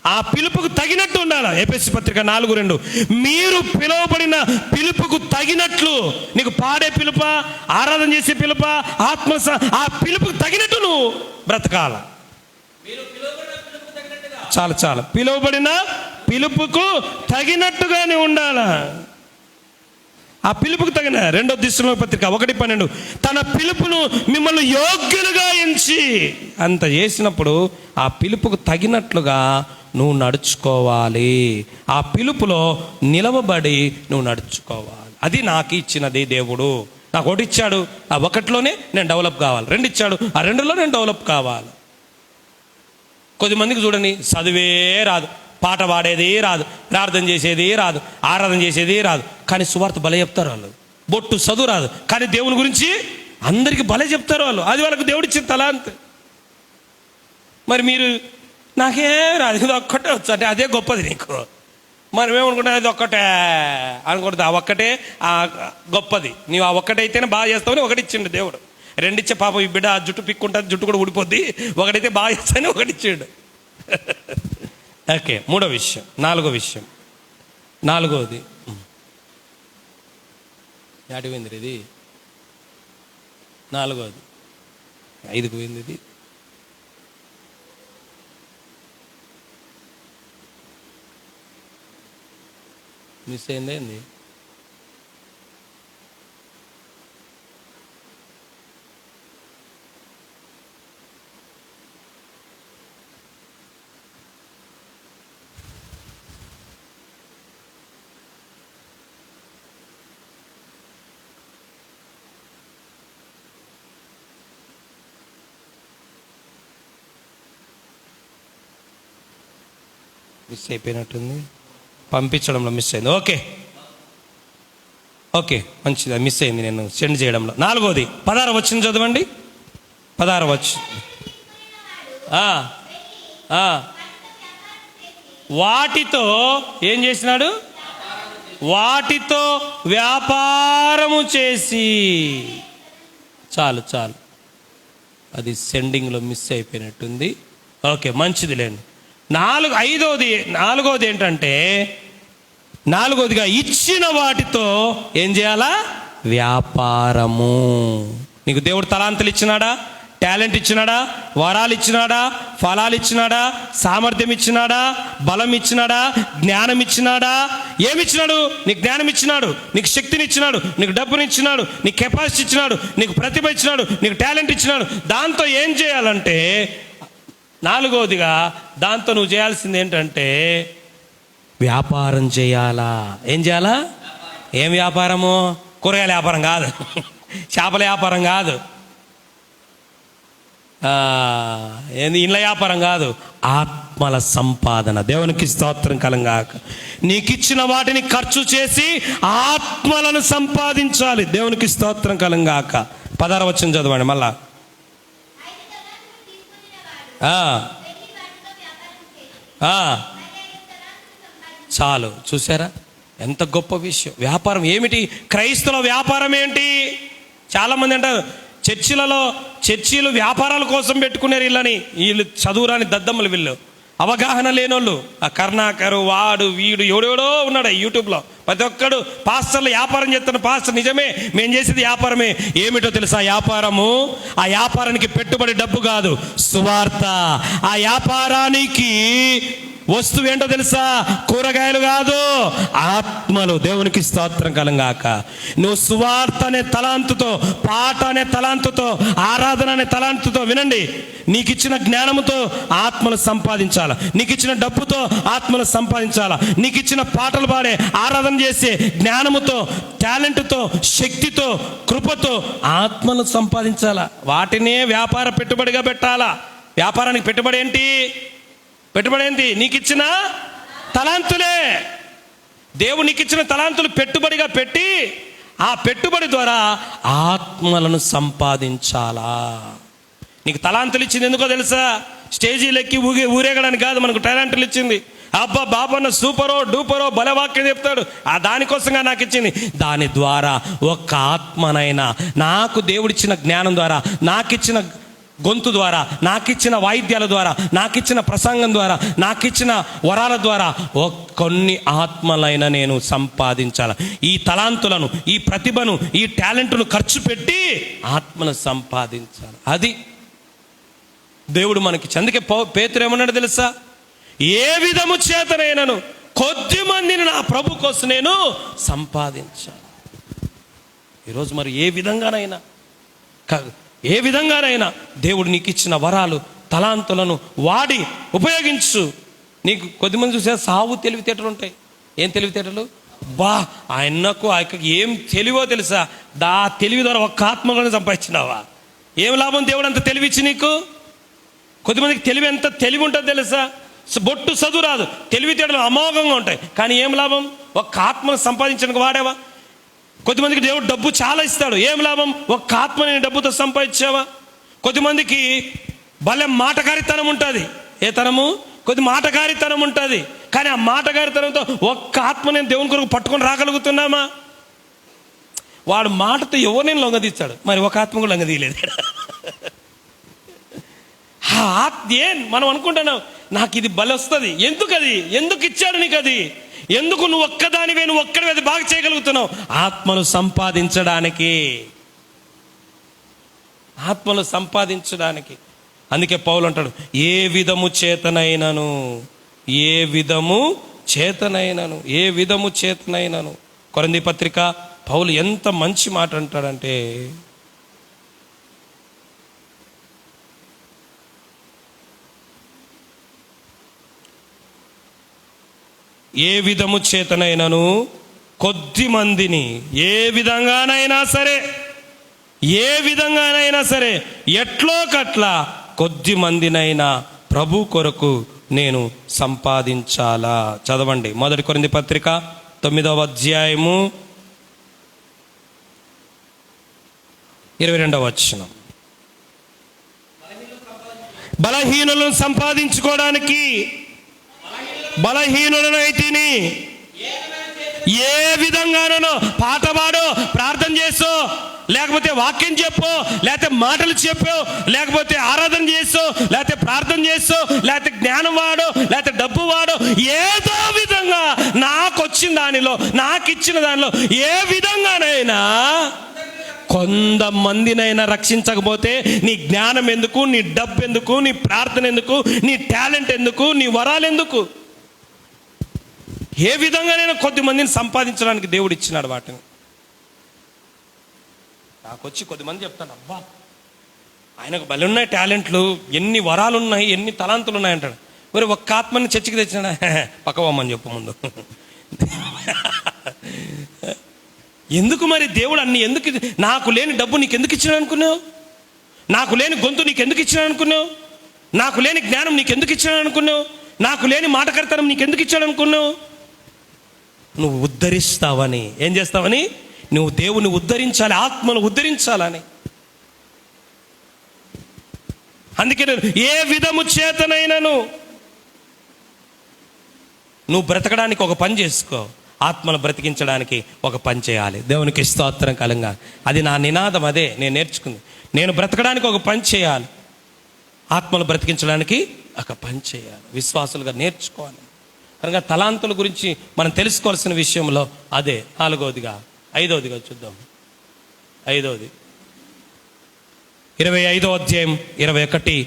ఆ పిలుపుకు తగినట్టు ఉండాలా. ఎఫెసీ పత్రిక 4:2. మీరు పిలువబడిన పిలుపుకు తగినట్లు, నీకు పాడే పిలుప, ఆరాధన చేసే పిలుప, ఆ పిలుపుకు తగినట్టు నువ్వు బ్రతకాల. చాలా పిలువబడిన పిలుపుకు తగినట్టుగానే ఉండాలా. ఆ పిలుపుకు తగిన 2 దశలోనిక పత్రిక 1:12. తన పిలుపును మిమ్మల్ని యోగ్యులుగా ఎంచి, అంత చేసినప్పుడు ఆ పిలుపుకు తగినట్లుగా నువ్వు నడుచుకోవాలి. ఆ పిలుపులో నిలవబడి నువ్వు నడుచుకోవాలి. అది నాకు ఇచ్చినది దేవుడు. నాకు 1 ఇచ్చాడు, ఆ 1లోనే నేను డెవలప్ కావాలి. 2 ఇచ్చాడు, ఆ 2లో నేను డెవలప్ కావాలి. కొద్దిమందికి చూడండి, చదివే రాదు, పాట పాడేది రాదు, ప్రార్థన చేసేది రాదు, ఆరాధన చేసేది రాదు, కానీ సువార్త భలే చెప్తారు వాళ్ళు. బొట్టు చదువు రాదు, కానీ దేవుని గురించి అందరికీ భలే చెప్తారు వాళ్ళు. అది వాళ్ళకు దేవుడిచ్చిన తలాంత్. మరి మీరు నాకేం రాదు, ఇది ఒక్కటే వచ్చు అంటే అదే గొప్పది నీకు. మనం ఏమనుకుంటాం, అది ఒక్కటే అనుకుంటుంది. ఆ ఒక్కటే గొప్పది. నీవు ఆ ఒక్కటైతేనే బాగా చేస్తావని 1 ఇచ్చిండు దేవుడు. 2 ఇచ్చే పాపం ఈ బిడ్డ జుట్టు పిక్కుంటుంది, జుట్టు కూడా ఊడిపోద్ది. 1 అయితే బాగా చేస్తానని 1 ఇచ్చిండు. ఓకే, మూడో విషయం, నాలుగో విషయం, నాలుగోది యాడిపోయింది ఇది, నాలుగోది, 5కు పోయింది ఇది. మిస్ అయిందే ఏంది? మిస్ అయిపోయినట్టుంది, పంపించడంలో మిస్ అయింది. ఓకే ఓకే మంచిది, మిస్ అయింది నేను సెండ్ చేయడంలో. నాలుగోది 16 వచ్చింది చదవండి. 16 వచ్చి వాటితో ఏం చేసినాడు? వాటితో వ్యాపారము చేసి. చాలు చాలు, అది సెండింగ్లో మిస్ అయిపోయినట్టుంది. ఓకే మంచిది లేండి. నాలుగోది ఏంటంటే, నాలుగోదిగా ఇచ్చిన వాటితో ఏం చేయాలా? వ్యాపారము. నీకు దేవుడు తలాంతులు ఇచ్చినాడా? టాలెంట్ ఇచ్చినాడా? వరాలు ఇచ్చినాడా? ఫలాలు ఇచ్చినాడా? సామర్థ్యం ఇచ్చినాడా? బలం ఇచ్చినాడా? జ్ఞానం ఇచ్చినాడా? ఏమిచ్చినాడు? నీకు జ్ఞానం ఇచ్చినాడు, నీకు శక్తిని ఇచ్చినాడు, నీకు డబ్బుని ఇచ్చినాడు, నీకు కెపాసిటీ ఇచ్చినాడు, నీకు ప్రతిభ ఇచ్చినాడు, నీకు టాలెంట్ ఇచ్చినాడు. దాంతో ఏం చేయాలంటే, నాలుగోదిగా దాంతో నువ్వు చేయాల్సింది ఏంటంటే వ్యాపారం చేయాలా. ఏం చేయాలా? ఏం వ్యాపారము? కూరగాయల వ్యాపారం కాదు, చేపల వ్యాపారం కాదు, ఏంది ఇండ్ల వ్యాపారం కాదు, ఆత్మల సంపాదన. దేవునికి స్తోత్రం కలంగాక. నీకు ఇచ్చిన వాటిని ఖర్చు చేసి ఆత్మలను సంపాదించాలి. దేవునికి స్తోత్రం కలంగాక. 16 వచనం చదవండి మళ్ళా. చాలు, చూసారా ఎంత గొప్ప విషయం. వ్యాపారం ఏమిటి? క్రైస్తవుల వ్యాపారం ఏంటి? చాలామంది అంటారు చర్చిలు వ్యాపారాల కోసం పెట్టుకున్నారు వీళ్ళు చదువురాని దద్దమ్మలు, వీళ్ళు అవగాహన లేనోళ్ళు. ఆ కర్ణాకరు వాడు వీడు ఎవడెవడో ఉన్నాడు యూట్యూబ్లో. ప్రతి ఒక్కడు పాస్టర్లు వ్యాపారం చేస్తున్న పాస్టర్ నిజమే, మేము చేసేది వ్యాపారమే. ఏమిటో తెలుసా వ్యాపారము? ఆ వ్యాపారానికి పెట్టుబడి డబ్బు కాదు, సువార్త. ఆ వ్యాపారానికి వస్తువు ఏంటో తెలుసా? కూరగాయలు కాదు, ఆత్మలు. దేవునికి స్తోత్రం కలంగాక. నువ్వు సువార్త అనే తలాంతుతో, పాట అనే తలాంతుతో, ఆరాధన అనే తలాంతుతో, వినండి, నీకు ఇచ్చిన జ్ఞానముతో ఆత్మలు సంపాదించాలా, నీకు ఇచ్చిన డబ్బుతో ఆత్మలు సంపాదించాలా, నీకు ఇచ్చిన పాటలు పాడే, ఆరాధన చేసే జ్ఞానముతో, టాలెంట్తో, శక్తితో, కృపతో ఆత్మలు సంపాదించాలా. వాటినే వ్యాపార పెట్టుబడిగా పెట్టాలా. వ్యాపారానికి పెట్టుబడి ఏంటి? పెట్టుబడి ఏంటి? నీకు ఇచ్చిన తలాంతులే. దేవుడు నీకు ఇచ్చిన తలాంతులు పెట్టుబడిగా పెట్టి ఆ పెట్టుబడి ద్వారా ఆత్మలను సంపాదించాలా. నీకు తలాంతులు ఇచ్చింది ఎందుకో తెలుసా? స్టేజీలెక్కి ఊరేగడానికి కాదు, మనకు టాలెంట్లు ఇచ్చింది. అబ్బా బాబన్న సూపరో డూపరో బలవాక్యం చెప్తాడు, ఆ దానికోసంగా నాకు ఇచ్చింది. దాని ద్వారా ఒక్క ఆత్మనైనా, నాకు దేవుడిచ్చిన జ్ఞానం ద్వారా, నాకిచ్చిన గొంతు ద్వారా, నాకిచ్చిన వాయిద్యాల ద్వారా, నాకిచ్చిన ప్రసంగం ద్వారా, నాకిచ్చిన వరాల ద్వారా కొన్ని ఆత్మలైన నేను సంపాదించాలి. ఈ తలాంతులను, ఈ ప్రతిభను, ఈ టాలెంట్ను ఖర్చు పెట్టి ఆత్మను సంపాదించాలి. అది దేవుడు మనకి. అందుకే పేతురు ఏమన్నాడు తెలుసా? ఏ విధము చేతనైనను కొద్ది మందిని నా ప్రభు కోసం నేను సంపాదించాలి. ఈరోజు మరి ఏ విధంగానైనా దేవుడు నీకు ఇచ్చిన వరాలు, తలాంతులను వాడి ఉపయోగించు. నీకు కొద్దిమంది చూసే సావు తెలివితేటలు ఉంటాయి. ఏం తెలివితేటలు? ఆయనకు ఏం తెలివో తెలుసా? తెలివి ద్వారా ఒక్క ఆత్మలను సంపాదించినావా? ఏం లాభం దేవుడు అంత తెలివిచ్చి నీకు? కొద్దిమందికి ఎంత తెలివి ఉంటుంది తెలుసా? బొట్టు చదువు రాదు, తెలివితేటలు అమోఘంగా ఉంటాయి, కానీ ఏం లాభం? ఒక్క ఆత్మను సంపాదించడానికి వాడేవా? కొద్దిమందికి దేవుడు డబ్బు చాలా ఇస్తాడు, ఏం లాభం? ఒక్క ఆత్మని డబ్బుతో సంపాదించావా? కొద్దిమందికి భలే మాటకారితనం ఉంటుంది. ఏ తనము? కొద్ది మాటకారితనం ఉంటుంది, కానీ ఆ మాటకారితనంతో ఒక్క ఆత్మని దేవుని కొరకు పట్టుకొని రాగలుగుతున్నామా? వాడు మాటతో ఎవరిని లొంగదీస్తాడు, మరి ఒక ఆత్మ కూడా లొంగదీయలేదు. మనం అనుకుంటున్నాం నాకు ఇది బలి వస్తుంది, ఎందుకు ఇచ్చాడు నీకు అది, ఎందుకు నువ్వు ఒక్కదానివే, నువ్వు ఒక్కడివే అది బాగా చేయగలుగుతున్నావు? ఆత్మను సంపాదించడానికి. అందుకే పౌలు అంటాడు, ఏ విధము చేతనైనను. కొరింథీ పత్రిక పౌలు ఎంత మంచి మాట అంటాడంటే, ఏ విధము చేతనైనను కొద్ది మందిని ఏ విధంగానైనా సరే ఎట్లోకట్లా కొద్ది మందినైనా ప్రభు కొరకు నేను సంపాదించాలా. చదవండి 1 కొరింథీ పత్రిక 9వ అధ్యాయము 22వ వచనం. బలహీనులను సంపాదించుకోవడానికి బలహీనులనైతిని, ఏ విధంగానో పాట పాడో, ప్రార్థన చేసో, లేకపోతే వాక్యం చెప్పో, లేకపోతే మాటలు చెప్పో, లేకపోతే ఆరాధన చేసో, లేకపోతే ప్రార్థన చేసో, లేకపోతే జ్ఞానం వాడో, లేకపోతే డబ్బు వాడో, ఏదో విధంగా నాకొచ్చిన దానిలో, నాకిచ్చిన దానిలో ఏ విధంగానైనా కొంతమందినైనా రక్షించకపోతే నీ జ్ఞానం ఎందుకు, నీ డబ్బు ఎందుకు, నీ ప్రార్థన ఎందుకు, నీ టాలెంట్ ఎందుకు, నీ వరాలు ఎందుకు? ఏ విధంగానైనా కొద్ది మందిని సంపాదించడానికి దేవుడు ఇచ్చినాడు వాటిని. నాకొచ్చి కొద్దిమంది చెప్తాడు, అబ్బా ఆయనకు బలి ఉన్నాయి టాలెంట్లు, ఎన్ని వరాలు ఉన్నాయి, ఎన్ని తలాంతులు ఉన్నాయి అంటాడు. మరి ఒక్క ఆత్మని చర్చికి తెచ్చినా పక్కవమ్మని చెప్పు ముందు. ఎందుకు మరి దేవుడు అన్ని ఎందుకు? నాకు లేని డబ్బు నీకు ఎందుకు ఇచ్చినాడు అనుకున్నావు? నాకు లేని గొంతు నీకు ఎందుకు ఇచ్చినాడు అనుకున్నావు? నాకు లేని జ్ఞానం నీకు ఎందుకు ఇచ్చినాడు అనుకున్నావు? నాకు లేని మాటకర్తనం నీకు ఎందుకు ఇచ్చాడు అనుకున్నావు? నువ్వు ఉద్ధరిస్తావని. ఏం చేస్తావని? నువ్వు దేవుని ఉద్ధరించాలి, ఆత్మను ఉద్ధరించాలని. అందుకే ఏ విధము చేతనైనను నువ్వు బ్రతకడానికి ఒక పని చేసుకో, ఆత్మను బ్రతికించడానికి ఒక పని చేయాలి. దేవునికి స్తోత్రం కలంగా. అది నా నినాదం, అదే నేను నేర్చుకుంది. నేను బ్రతకడానికి ఒక పని చేయాలి, ఆత్మను బ్రతికించడానికి ఒక పని చేయాలి. విశ్వాసులుగా నేర్చుకోవాలి. కనుక తలాంతుల గురించి మనం తెలుసుకోవాల్సిన విషయంలో అదే. 4వదిగా 5వదిగా చూద్దాం. 5వది 25వ అధ్యాయం 21.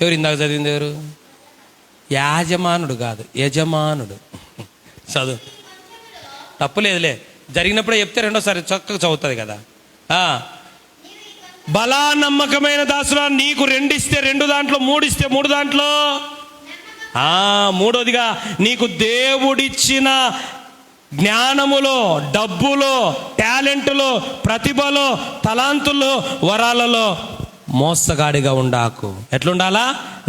ఎవరు ఇందాక చదివింది? ఎవరు? యాజమానుడు కాదు, యజమానుడు. చదువు, తప్పులేదులే. జరిగినప్పుడే చెప్తే రెండోసారి చక్కగా చదువుతుంది కదా. బలా నమ్మకమైన దాసులా, నీకు 2 ఇస్తే 2 దాంట్లో, 3 ఇస్తే 3 దాంట్లో. 3వదిగా నీకు దేవుడిచ్చిన జ్ఞానములో, డబ్బులో, టాలెంటులో, ప్రతిభలో, తలాంతుల్లో, వరాలలో మోసగాడిగా ఉండాకు. ఎట్లుండాలా?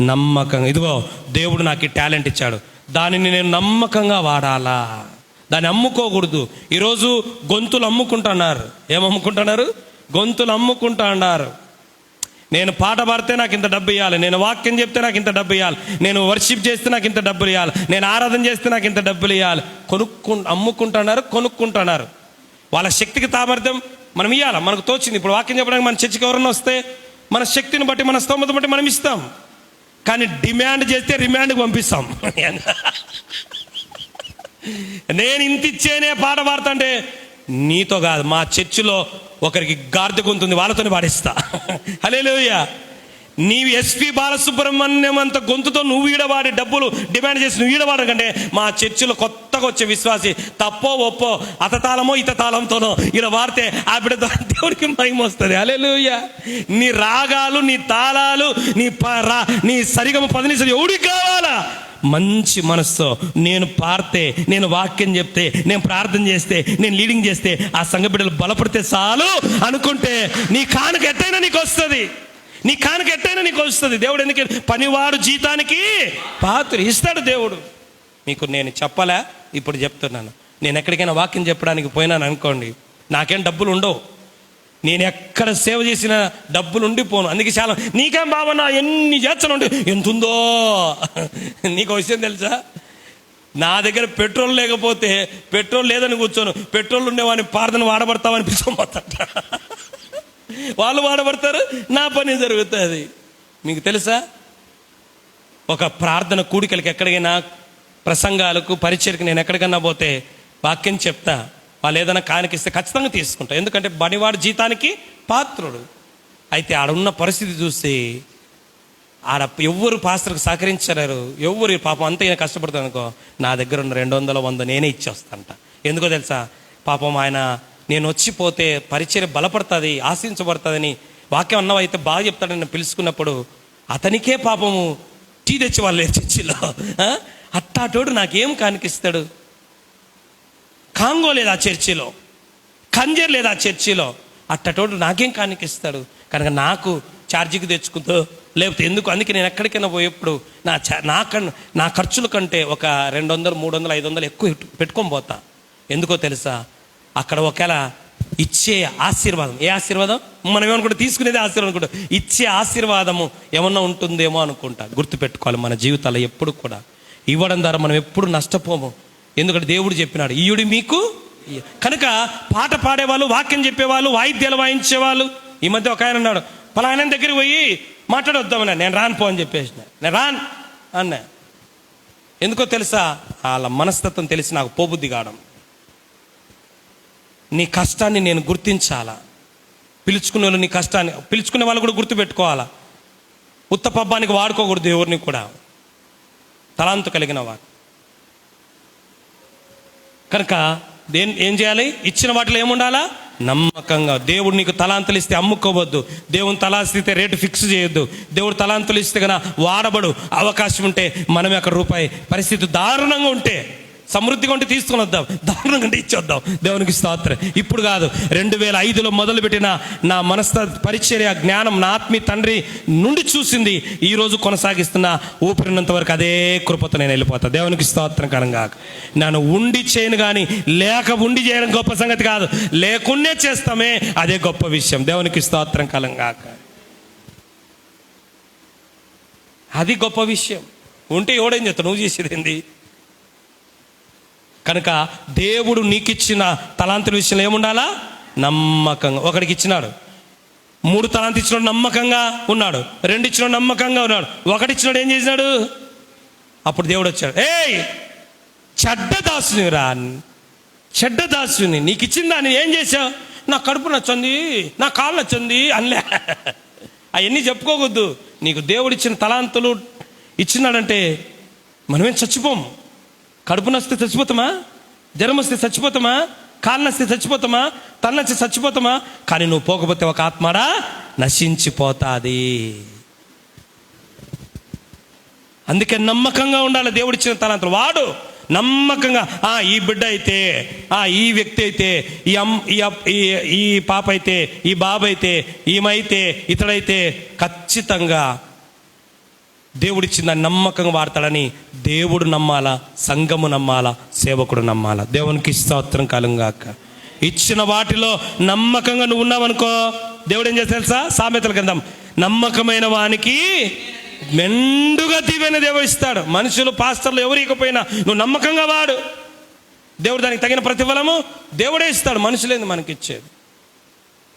నమ్మకంగా. ఇదిగో దేవుడు నాకు ఈ టాలెంట్ ఇచ్చాడు, దానిని నేను నమ్మకంగా వాడాలా, దాన్ని అమ్ముకోకూడదు. ఈరోజు గొంతులు అమ్ముకుంటున్నారు. ఏమమ్ముకుంటున్నారు? గొంతులు అమ్ముకుంటున్నారు. నేను పాట పాడితే నాకు ఇంత డబ్బు ఇవ్వాలి, నేను వాక్యం చెప్తే నాకు ఇంత డబ్బు ఇవ్వాలి, నేను వర్షిప్ చేస్తే నాకు ఇంత డబ్బులు ఇవ్వాలి, నేను ఆరాధన చేస్తే నాకు ఇంత డబ్బులు ఇవ్వాలి. కొనుక్కుంటున్నారు. వాళ్ళ శక్తికి తామర్థ్యం మనం ఇవ్వాలి, మనకు తోచింది. ఇప్పుడు వాక్యం చెప్పడానికి మన చర్చికి ఎవరన్నా వస్తే మన శక్తిని బట్టి, మన స్తోమత బట్టి మనం ఇస్తాం. కానీ డిమాండ్ చేస్తే రిమాండ్కి పంపిస్తాం. నేను ఇంత ఇచ్చేనే పాట పాడుతుంటే, నీతో కాదు, మా చర్చిలో ఒకరికి గార్ది గొంతుంది, వాళ్ళతోనే పాడిస్తా. హల్లెలూయా. నీవు ఎస్పి బాలసుబ్రహ్మణ్యం అంత గొంతుతో నువ్వు ఈడవాడి డబ్బులు డిమాండ్ చేసి నువ్వు ఈడవాడకంటే, మా చర్చిలో కొత్తగా వచ్చే విశ్వాసి తప్పో ఒప్పో అతతాళమో ఇతతాళంతోనో ఈడ వాడితే ఆ బిడ్డ దేవుడికి మహిమ వస్తుంది. హల్లెలూయా. నీ రాగాలు, నీ తాళాలు, నీ సరిగమ 10 నిమిషాలు ఎవడికి కావాలా? మంచి మనసుతో నేను పాడితే, నేను వాక్యం చెప్తే, నేను ప్రార్థన చేస్తే, నేను లీడింగ్ చేస్తే, ఆ సంఘ బిడ్డలు బలపడితే చాలు అనుకుంటే నీ కానుక ఎట్టయినా నీకు వస్తుంది. దేవుడు ఎందుకు? పనివాడు జీతానికి పాత్ర ఇస్తాడు దేవుడు. మీకు నేను చెప్పలే, ఇప్పుడు చెప్తున్నాను. నేను ఎక్కడికైనా వాక్యం చెప్పడానికి పోయినాను అనుకోండి, నాకేం డబ్బులు ఉండవు, నేను ఎక్కడ సేవ చేసిన డబ్బులు ఉండిపోను. అందుకే చాలా, నీకేం బావన్నా ఎన్ని చేస్తాను, ఎంతుందో. నీకు విషయం తెలుసా? నా దగ్గర పెట్రోల్ లేకపోతే పెట్రోల్ లేదని కూర్చోను, పెట్రోల్ ఉండేవాడిని ప్రార్థన వాడబడతామని పిలుచుకోబోతాట. వాళ్ళు వాడబడతారు, నా పని జరుగుతుంది. మీకు తెలుసా, ఒక ప్రార్థన కూడికలకి ఎక్కడికైనా ప్రసంగాలకు పరిచయకి నేను ఎక్కడికన్నా పోతే వాక్యం చెప్తా, వాళ్ళు ఏదైనా కానికిస్తే ఖచ్చితంగా తీసుకుంటా. ఎందుకంటే బడివాడు జీతానికి పాత్రుడు. అయితే ఆడ ఉన్న పరిస్థితి చూసి ఆడ ఎవ్వరు పాస్టర్కి సహకరించలేరు, ఎవ్వరు పాపం అంతా ఈయన కష్టపడతాను అనుకో, నా దగ్గర ఉన్న 200, 100 నేనే ఇచ్చేస్తాంట. ఎందుకో తెలుసా, పాపం ఆయన నేను వచ్చిపోతే పరిచయం బలపడుతుంది, ఆశించబడుతుందని వాక్యం అన్నవైతే బాగా చెప్తాడని పిలుచుకున్నప్పుడు అతనికే పాపము టీ తెచ్చి వాళ్ళు చర్చిలో అట్టాటోడు నాకేం కానికిస్తాడు? కాంగో లేదా చర్చిలో, కంజర్ లేదా చర్చిలో, అట్టటోడు నాకేం కానికిస్తాడు? కనుక నాకు ఛార్జీకి తెచ్చుకుంటూ లేకపోతే ఎందుకు, అందుకే నేను ఎక్కడికైనా పోయేప్పుడు నా ఖర్చుల కంటే ఒక 200, 300, 500 ఎక్కువ పెట్టుకొని పోతా. ఎందుకో తెలుసా, అక్కడ ఒకవేళ ఇచ్చే ఆశీర్వాదం, ఏ ఆశీర్వాదం మనం ఏమనుకుంటా, తీసుకునేది ఆశీర్వాదం అనుకుంటా, ఇచ్చే ఆశీర్వాదము ఏమన్నా ఉంటుందేమో అనుకుంటా. గుర్తుపెట్టుకోవాలి, మన జీవితాల్లో ఎప్పుడు కూడా ఇవ్వడం ద్వారా మనం ఎప్పుడు నష్టపోము. ఎందుకంటే దేవుడు చెప్పినాడు, ఈయుడి మీకు. కనుక పాట పాడేవాళ్ళు, వాక్యం చెప్పేవాళ్ళు, వాయిద్యాలు వాయించేవాళ్ళు. ఈ మధ్య ఒక ఆయన అన్నాడు, పలానా దగ్గరికి పోయి మాట్లాడొద్దామన్నా, నేను రాను పో అని చెప్పేసిన, నేను రాను అన్నా. ఎందుకో తెలుసా, వాళ్ళ మనస్తత్వం తెలిసి నాకు పోబుద్ధి కావడం. నీ కష్టాన్ని నేను గుర్తించాలా, పిలుచుకునే వాళ్ళు నీ కష్టాన్ని, పిలుచుకునే వాళ్ళు కూడా గుర్తుపెట్టుకోవాలా. ఉత్త పబ్బానికి వాడుకోకూడదు ఎవరిని కూడా, తలాంతు కలిగిన వారు. కనుక ఏం చేయాలి, ఇచ్చిన వాటిలో ఏముండాలా, నమ్మకంగా. దేవుడు నీకు తలాంతులు ఇస్తే అమ్ముకోవద్దు, దేవుని తలాంతులు ఇస్తే రేటు ఫిక్స్ చేయొద్దు. దేవుడు తలాంతులు ఇస్తే కన్నా వాడబడు. అవకాశం ఉంటే మనమే అక్కడ రూపాయి, పరిస్థితి దారుణంగా ఉంటే, సమృద్ధిగా ఉంటే తీసుకొని వద్దాం, దారుణంగా ఉంటే ఇచ్చొద్దాం. దేవునికి స్తోత్రం. ఇప్పుడు కాదు, 2005లో మొదలుపెట్టిన నా పరిచర్య జ్ఞానం నా ఆత్మీయ తండ్రి నుండి చూసింది, ఈరోజు కొనసాగిస్తున్న ఊపిరినంత వరకు అదే కృపతో నేను వెళ్ళిపోతాను. దేవునికి స్తోత్రం కరంగా. నన్ను ఉండి చేయను కానీ లేక ఉండి చేయడం గొప్ప సంగతి కాదు, లేకున్నే చేస్తామే అదే గొప్ప విషయం. దేవునికి స్తోత్రం కలంగాక. అది గొప్ప విషయం. ఉంటే ఎవడేం చేస్తావు, నువ్వు చేసేది ఏంది? కనుక దేవుడు నీకిచ్చిన తలాంతుల విషయంలో ఏముండాలా, నమ్మకంగా. ఒకడికి ఇచ్చినాడు 3 తలాంతు ఇచ్చినాడు, నమ్మకంగా ఉన్నాడు. 2 ఇచ్చినాడు, నమ్మకంగా ఉన్నాడు. 1 ఇచ్చినాడు, ఏం చేసినాడు? అప్పుడు దేవుడు వచ్చాడు, ఏయ్ చెడ్డ దాసుని రా, చెడ్డ దాసుని, నీకు ఇచ్చిన దాన్ని ఏం చేసావు? నా కడుపు నచ్చింది, నా కాళ్ళు నచ్చింది అనలే. అవన్నీ చెప్పుకోకూడదు. నీకు దేవుడు ఇచ్చిన తలాంతులు ఇచ్చినాడంటే మనమేం చచ్చిపోము. కడుపు నస్తే చచ్చిపోతామా? జ్వరం వస్తే చచ్చిపోతామా? కాళ్ళు నస్తే చచ్చిపోతామా? తల నస్తే చచ్చిపోతామా? కానీ నువ్వు పోకపోతే ఒక ఆత్మడా నశించిపోతాది. అందుకే నమ్మకంగా ఉండాలి. దేవుడిచ్చిన తలాంతులు వాడు నమ్మకంగా, ఈ బిడ్డ అయితే, ఈ వ్యక్తి అయితే, ఈ పాప అయితే, ఈ బాబు అయితే, ఈమైతే, ఇతడైతే ఖచ్చితంగా దేవుడిచ్చిన నమ్మకంగా వాడతాడని దేవుడు నమ్మాలా, సంఘము నమ్మాలా, సేవకుడు నమ్మాలా. దేవునికి స్తోత్రం కలుగాక. ఇచ్చిన వాటిలో నమ్మకంగా నువ్వు ఉన్నావనుకో, దేవుడు ఏం చేస్తా తెలుసా? సామెతల గ్రంథం, నమ్మకమైన వానికి మెండుగా దీవెన దేవుడు ఇస్తాడు. మనుషులు, పాస్టర్లు ఎవరు ఇకపోయినా నువ్వు నమ్మకంగా వాడు, దేవుడు దానికి తగిన ప్రతిఫలము దేవుడే ఇస్తాడు. మనుషులేంది మనకి ఇచ్చేది.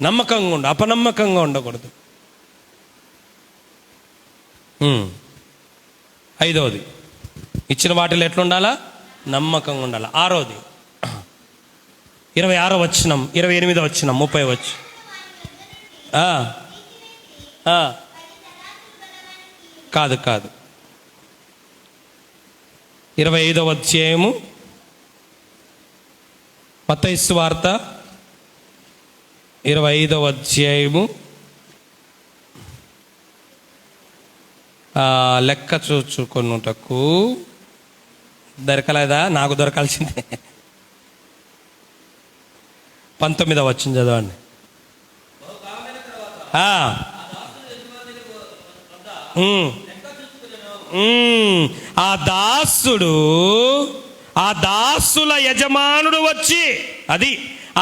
నమ్మకంగా ఉండు, అపనమ్మకంగా ఉండకూడదు. 5వది, ఇచ్చిన వాటిలో ఎట్లుండాలా, నమ్మకంగా ఉండాలి. 6వది 26వ వచనం, 28వ వచనం, 30వ వచనం. కాదు 25వ అధ్యాయము మత్తయి సువార్త 25వ అధ్యాయము లెక్క చూచుకొనుటకు దొరకలేదా? నాకు దొరకాల్సిందే. 19వ వచనం చదవండి. ఆ దాసుల యజమానుడు వచ్చి, అది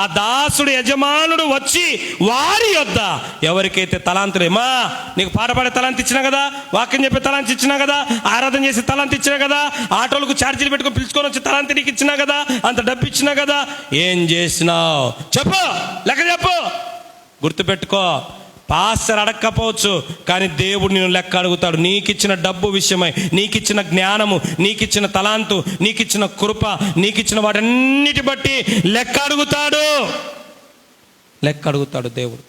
ఆ దాసుడు యజమానుడు వచ్చి వారి యొద్ద ఎవరికైతే తలాంతులేమా, నీకు పాట పాడే తలాంతి ఇచ్చినా కదా, వాక్యం చెప్పే తలాంతి ఇచ్చినా కదా, ఆరాధన చేసే తలాంతి ఇచ్చినా కదా, ఆటోలకు ఛార్జీలు పెట్టుకొని పిలుచుకొని వచ్చి తలాంతి నీకు ఇచ్చినా కదా, అంత డబ్బు ఇచ్చినా కదా, ఏం చేసినావు చెప్పు, లెక్క చెప్పు. గుర్తుపెట్టుకో, పాస్టర్ అడగకపోవచ్చు, కానీ దేవుడు నిన్ను లెక్క అడుగుతాడు. నీకిచ్చిన డబ్బు విషయమై, నీకిచ్చిన జ్ఞానము, నీకిచ్చిన తలాంతు, నీకిచ్చిన కృప, నీకిచ్చిన వాటన్నిటి బట్టి లెక్క అడుగుతాడు. లెక్క అడుగుతాడు దేవుడు.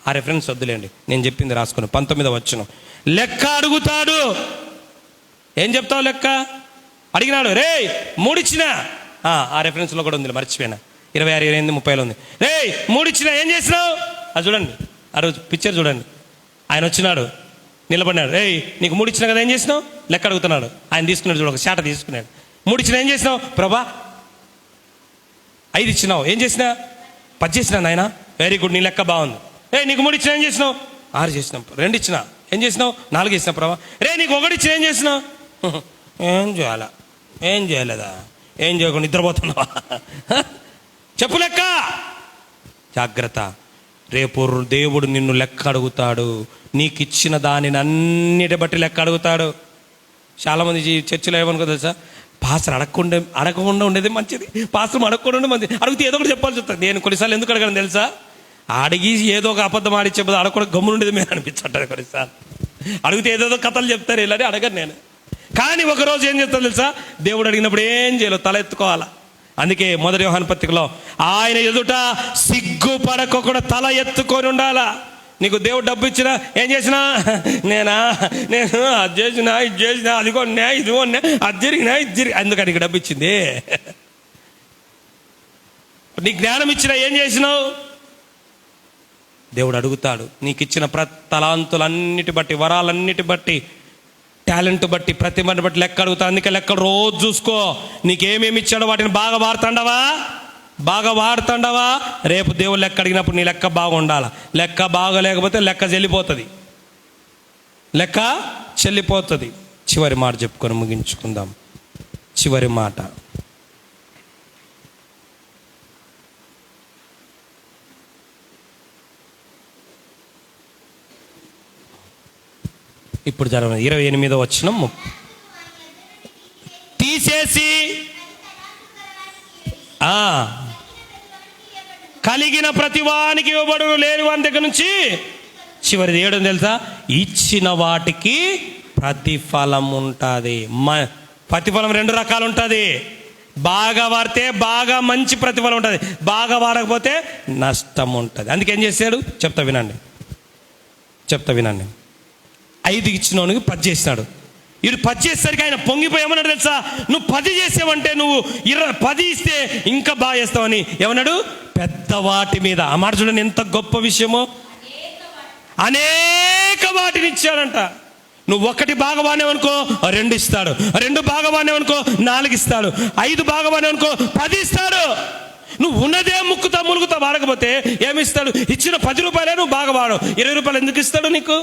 ఆ రెఫరెన్స్ వద్దులేండి, నేను చెప్పింది రాసుకుని 19వ వచనం. లెక్క అడుగుతాడు. ఏం చెప్తావు లెక్క? అడిగినాడు, రే 3 ఇచ్చినా, ఆ రెఫరెన్స్లో కూడా ఉంది, మర్చిపోయినా, 26, 28, 30లో ఉంది. రే 3 ఇచ్చినా ఏం చేసినావు? అది చూడండి, ఆ రోజు పిక్చర్ చూడండి. ఆయన వచ్చినాడు, నిలబడినాడు, రే నీకు 3 ఇచ్చినా కదా, ఏం చేసినావు? లెక్క అడుగుతున్నాడు. ఆయన తీసుకున్నాడు, చూడ ఒక శాట తీసుకున్నాడు. 3 ఇచ్చినా ఏం చేసినావు? ప్రభా 5 ఇచ్చినావు, ఏం చేసినా? 10 చేసినా నాయన, వెరీ గుడ్, నీ లెక్క బాగుంది. నీకు 3 ఇచ్చినా ఏం చేసినావు? 6 చేసినాం. 2 ఇచ్చినా ఏం చేసినావు? 4 చేసినా. ప్రభా నీకు 1 ఇచ్చినా ఏం చేసినావు? ఏం చేయాలా? ఏం చేయలేదా? ఏం చేయకుండా నిద్రపోతున్నావా? చెప్పు లెక్క. జాగ్రత్త, రేపు దేవుడు నిన్ను లెక్క అడుగుతాడు. నీకు ఇచ్చిన దానిని అన్నిటి బట్టి లెక్క అడుగుతాడు. చాలామంది చర్చిలో ఏమనుకో తెలుసా, పాస్టర్ అడగకుండా ఉండేది మంచిది, పాస్టర్ అడగకుండా ఉండేది మంచిది, అడిగితే ఏదో ఒకటి చెప్పాల్సి వస్తుంది. నేను కొన్నిసార్లు ఎందుకు అడగను తెలుసా, అడిగి ఏదో ఒక అబద్ధం ఆడిచ్చేది అడగకుండా గమ్మున ఉండేది మేము అనిపించంటారు. కొన్నిసార్లు అడిగితే ఏదేదో కథలు చెప్తారు, ఇలాంటి అడగను నేను. కానీ ఒకరోజు ఏం చెప్తాను తెలుసా, దేవుడు అడిగినప్పుడు ఏం చేయాలో తల ఎత్తుకోవాలా. అందుకే 1 యోహాను పత్రికలో ఆయన ఎదుట సిగ్గుపడకుండా తల ఎత్తుకొని ఉండాలా. నీకు దేవుడు డబ్బు ఇచ్చినా ఏం చేసినా, నేను అది చేసినా, ఇది చేసినా, అది కొన్నా, ఇది కొన్నా, అది జరిగినా, ఇది జరిగి, అందుకని నీకు డబ్బు ఇచ్చింది. నీ జ్ఞానం ఇచ్చినా ఏం చేసినావు? దేవుడు అడుగుతాడు. నీకు ఇచ్చిన తలాంతులన్నిటి బట్టి, వరాలన్నిటి బట్టి, టాలెంట్ బట్టి, ప్రతిభను బట్టి లెక్క అడుగుతా. అందుకే లెక్క రోజు చూసుకో. నీకేమేమి ఇచ్చాడో వాటిని బాగా వాడుతాండవా? రేపు దేవుడు లెక్క అడిగినప్పుడు నీ లెక్క బాగుండాలి. లెక్క బాగలేకపోతే లెక్క చెల్లిపోతుంది. చివరి మాట చెప్పుకొని ముగించుకుందాం. చివరి మాట, ఇప్పుడు జరగదు. 28వ వచనం, తీసేసి కలిగిన ప్రతివానికి ఇవ్వబడును, లేని వాని దగ్గర నుంచి. చివరిది 7 తెలుసా, ఇచ్చిన వాటికి ప్రతిఫలం ఉంటుంది. ప్రతిఫలం 2 రకాలు ఉంటుంది. బాగా వాడితే బాగా మంచి ప్రతిఫలం ఉంటుంది, బాగా వాడకపోతే నష్టం ఉంటుంది. అందుకేం చేశాడు చెప్తా వినండి. 5 ఇచ్చినోనికి 10 చేసినాడు. వీడు 10 చేసేసరికి ఆయన పొంగిపోయి ఏమన్నాడు తెలుసా, నువ్వు 10 చేసావంటే నువ్వు 10 ఇస్తే ఇంకా బాగా చేస్తావని ఏమన్నాడు, పెద్ద వాటి మీద. ఆ మాట చూడండి ఎంత గొప్ప విషయమో. అనేక వాటిని ఇచ్చాడంట. నువ్వు 1 బాగా వాడినావనుకో 2 ఇస్తాడు, 2 బాగా వాడినావనుకో 4 ఇస్తాడు, 5 బాగా వాడినావనుకో 10 ఇస్తాడు. నువ్వు ఉన్నదే ములుగుతా వాడకపోతే ఏమిస్తాడు? ఇచ్చిన 10 రూపాయలే నువ్వు బాగా వాడు, 20 రూపాయలు ఎందుకు ఇస్తాడు నీకు?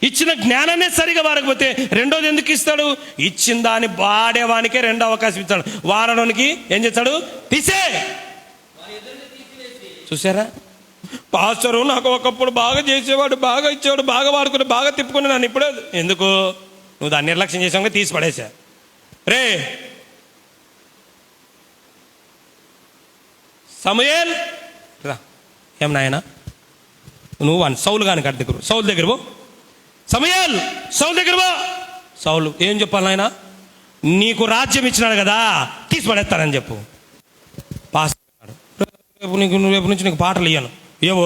ఇచ్చిన జ్ఞానాన్ని సరిగా వాడకపోతే రెండోది ఎందుకు ఇస్తాడు? ఇచ్చిన దాన్ని వాడేవానికే 2వ అవకాశం ఇస్తాడు. వాడడానికి ఏం చేస్తాడు? తీసే. చూసారా, పాస్టరు నాకు ఒకప్పుడు బాగా చేసేవాడు, బాగా ఇచ్చేవాడు, బాగా వాడుకుని, బాగా తిప్పుకుని, నన్ను ఇప్పుడే ఎందుకు? నువ్వు దాన్ని నిర్లక్ష్యం చేసావు, తీసి పడేసా. రే సమూయేల్ రా, ఏం నాయనా నువ్వు సౌలు గాని కాడి దగ్గర, సౌలు దగ్గర పో. సమూయేల్ సౌలు దగ్గర పో. సౌలు ఏం చెప్పాలి నాయన, నీకు రాజ్యం ఇచ్చినాడు కదా, తీసి పడేస్తానని చెప్పు. పాస్ రేపు నుంచి నీకు పాటలు ఇయ్యాను. ఏవో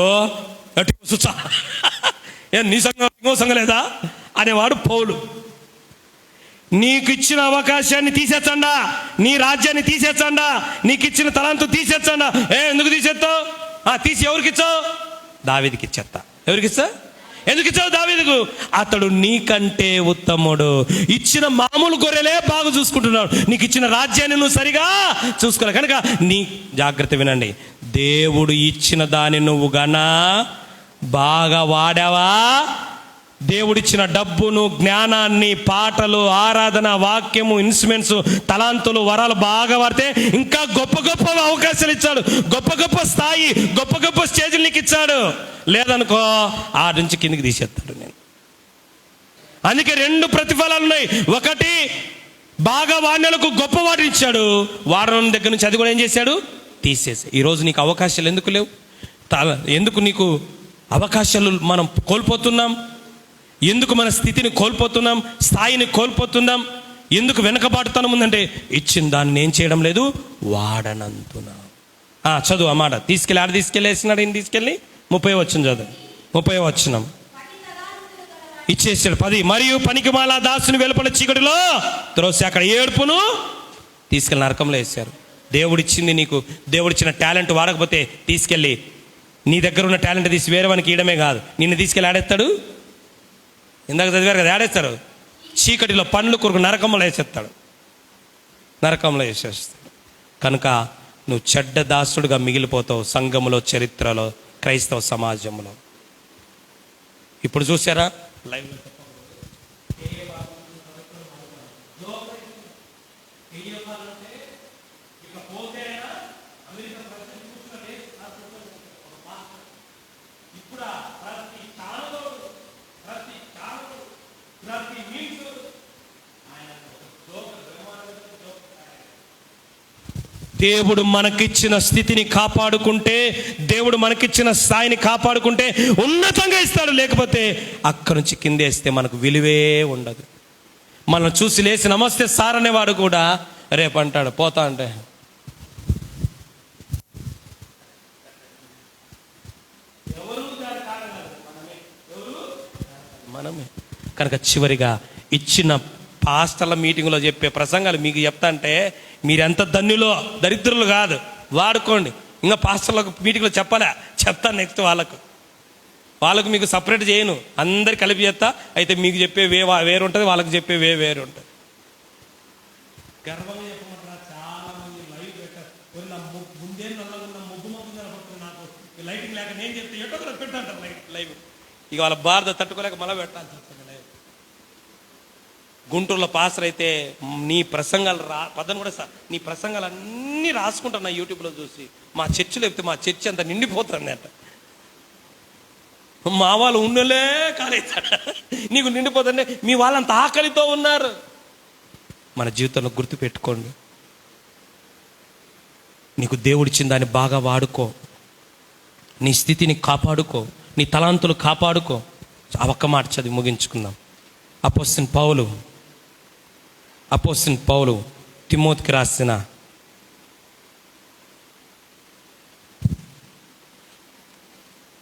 ఎట్టి చూచా, ఏ నీ సంఘం ఇంకో సంఘం లేదా అనేవాడు పౌలు. నీకు ఇచ్చిన అవకాశాన్ని తీసేచ్చండా, నీ రాజ్యాన్ని తీసేచ్చండా, నీకు ఇచ్చిన తలాంతు తీసేచ్చండా. ఎందుకు తీసేస్తావు? తీసి ఎవరికి ఇచ్చావు? దావీదుకి ఇచ్చేస్తా. ఎవరికి ఇచ్చా? ఎందుకు ఇచ్చావు దావీదుకు? అతడు నీకంటే ఉత్తముడు. ఇచ్చిన మామూలు గొర్రెలే బాగా చూసుకుంటున్నాడు, నీకు ఇచ్చిన రాజ్యాన్ని నువ్వు సరిగా చూసుకోలే కనుక నీ జాగ్రత్త వినండి. దేవుడు ఇచ్చిన దాన్ని నువ్వు బాగా వాడావా, దేవుడిచ్చిన డబ్బును, జ్ఞానాన్ని, పాటలు, ఆరాధన, వాక్యము, ఇన్స్ట్రుమెంట్స్, తలాంతులు, వరాలు బాగా వాడితే ఇంకా గొప్ప గొప్ప అవకాశాలు ఇచ్చాడు. గొప్ప గొప్ప స్థాయి, గొప్ప గొప్ప స్టేజ్లు నీకు ఇచ్చాడు. లేదనుకో ఆ నుంచి కిందికి తీసేస్తాడు. నేను అందుకే 2 ప్రతిఫలాలు ఉన్నాయి. ఒకటి, బాగా వాడినలకు గొప్ప వాటిని ఇచ్చాడు. వాడడం దగ్గర నుంచి అది కూడా ఏం చేశాడు? తీసేసి. ఈరోజు నీకు అవకాశాలు ఎందుకు లేవు? ఎందుకు నీకు అవకాశాలు మనం కోల్పోతున్నాం? ఎందుకు మన స్థితిని కోల్పోతున్నాం? స్థాయిని కోల్పోతున్నాం? ఎందుకు వెనకబాటుతనం ఉందంటే ఇచ్చిన దాన్ని ఏం చేయడం లేదు, వాడనంటున్నాం. చదువు ఆ మాట. తీసుకెళ్ళేసినాడు. ఈయన తీసుకెళ్ళి 30 వచ్చిన చదువు. 30 వచ్చినాం ఇచ్చేసాడు. 10, మరియు పనికిమాల దాసుని వెలుపల చీకటిలో త్రోసి అక్కడ ఏడుపును తీసుకెళ్ళి నరకంలో వేశారు. దేవుడిచ్చింది నీకు, దేవుడిచ్చిన టాలెంట్ వాడకపోతే తీసుకెళ్ళి నీ దగ్గర ఉన్న టాలెంట్ తీసి వేరే వానికి ఇయడమే కాదు, నిన్ను తీసుకెళ్ళి ఆడేస్తాడు. ఇందాక చదివారు కదా, ఆడేస్తారు. చీకటిలో పండ్లు కొరకు నరకంలో వేసేస్తాడు. నరకంలో వేసేస్తాడు. కనుక నువ్వు చెడ్డ దాసుడుగా మిగిలిపోతావు సంఘములో, చరిత్రలో, క్రైస్తవ సమాజంలో. ఇప్పుడు చూసారా లైవ్ దేవుడు మనకిచ్చిన స్థితిని కాపాడుకుంటే, దేవుడు మనకిచ్చిన స్థాయిని కాపాడుకుంటే ఉన్నతంగా ఇస్తాడు. లేకపోతే అక్కడి నుంచి కిందేస్తే మనకు విలువే ఉండదు. మనం చూసి లేచి నమస్తే సార్ అనేవాడు కూడా రేపు అంటాడు పోతా అంటే మనమే. కనుక చివరిగా ఇచ్చిన పాస్టర్ల మీటింగ్లో చెప్పే ప్రసంగాలు మీకు చెప్తా అంటే మీరెంత ధన్యులో, దరిద్రులు కాదు. వాడుకోండి. ఇంకా పాస్టర్లకు మీటింగ్లో చెప్తాను నెక్స్ట్ వాళ్ళకు మీకు సపరేట్ చేయను, అందరికి కలిపి చేస్తా. అయితే మీకు చెప్పే వేరు ఉంటుంది, వాళ్ళకి చెప్పే వేరు ఉంటుంది. గర్వంగా చెప్పమంటారా? చాలా మంది లైవ్ పెట్టారు. ముందే నల్లగున్న ముగ్గు నాకు లైటింగ్ లేక నేను చెప్తే ఎటో కూడా పెట్టంటారు లైవ్. ఇక వాళ్ళ బాధ తట్టుకోలేక మళ్ళీ పెట్టాల్సి వస్తుంది లైవ్. గుంటూరులో పాస్టర్ అయితే నీ ప్రసంగాలు పదను కూడా నీ ప్రసంగాలు అన్నీ రాసుకుంటాను నా యూట్యూబ్లో చూసి. మా చర్చిలో చెప్తే మా చర్చి అంతా నిండిపోతుంది అంట. మా వాళ్ళు ఉండలే కాలేస్తాడు, నీకు నిండిపోతుంటే మీ వాళ్ళంత ఆకలితో ఉన్నారు. మన జీవితంలో గుర్తుపెట్టుకోండి, నీకు దేవుడిచ్చిన దాన్ని బాగా వాడుకో, నీ స్థితిని కాపాడుకో, నీ తలాంతులు కాపాడుకో. ఆ ఒక్క మాట చదివి ముగించుకుందాం. అపోస్తలుడైన పౌలు తిమోతికి రాసిన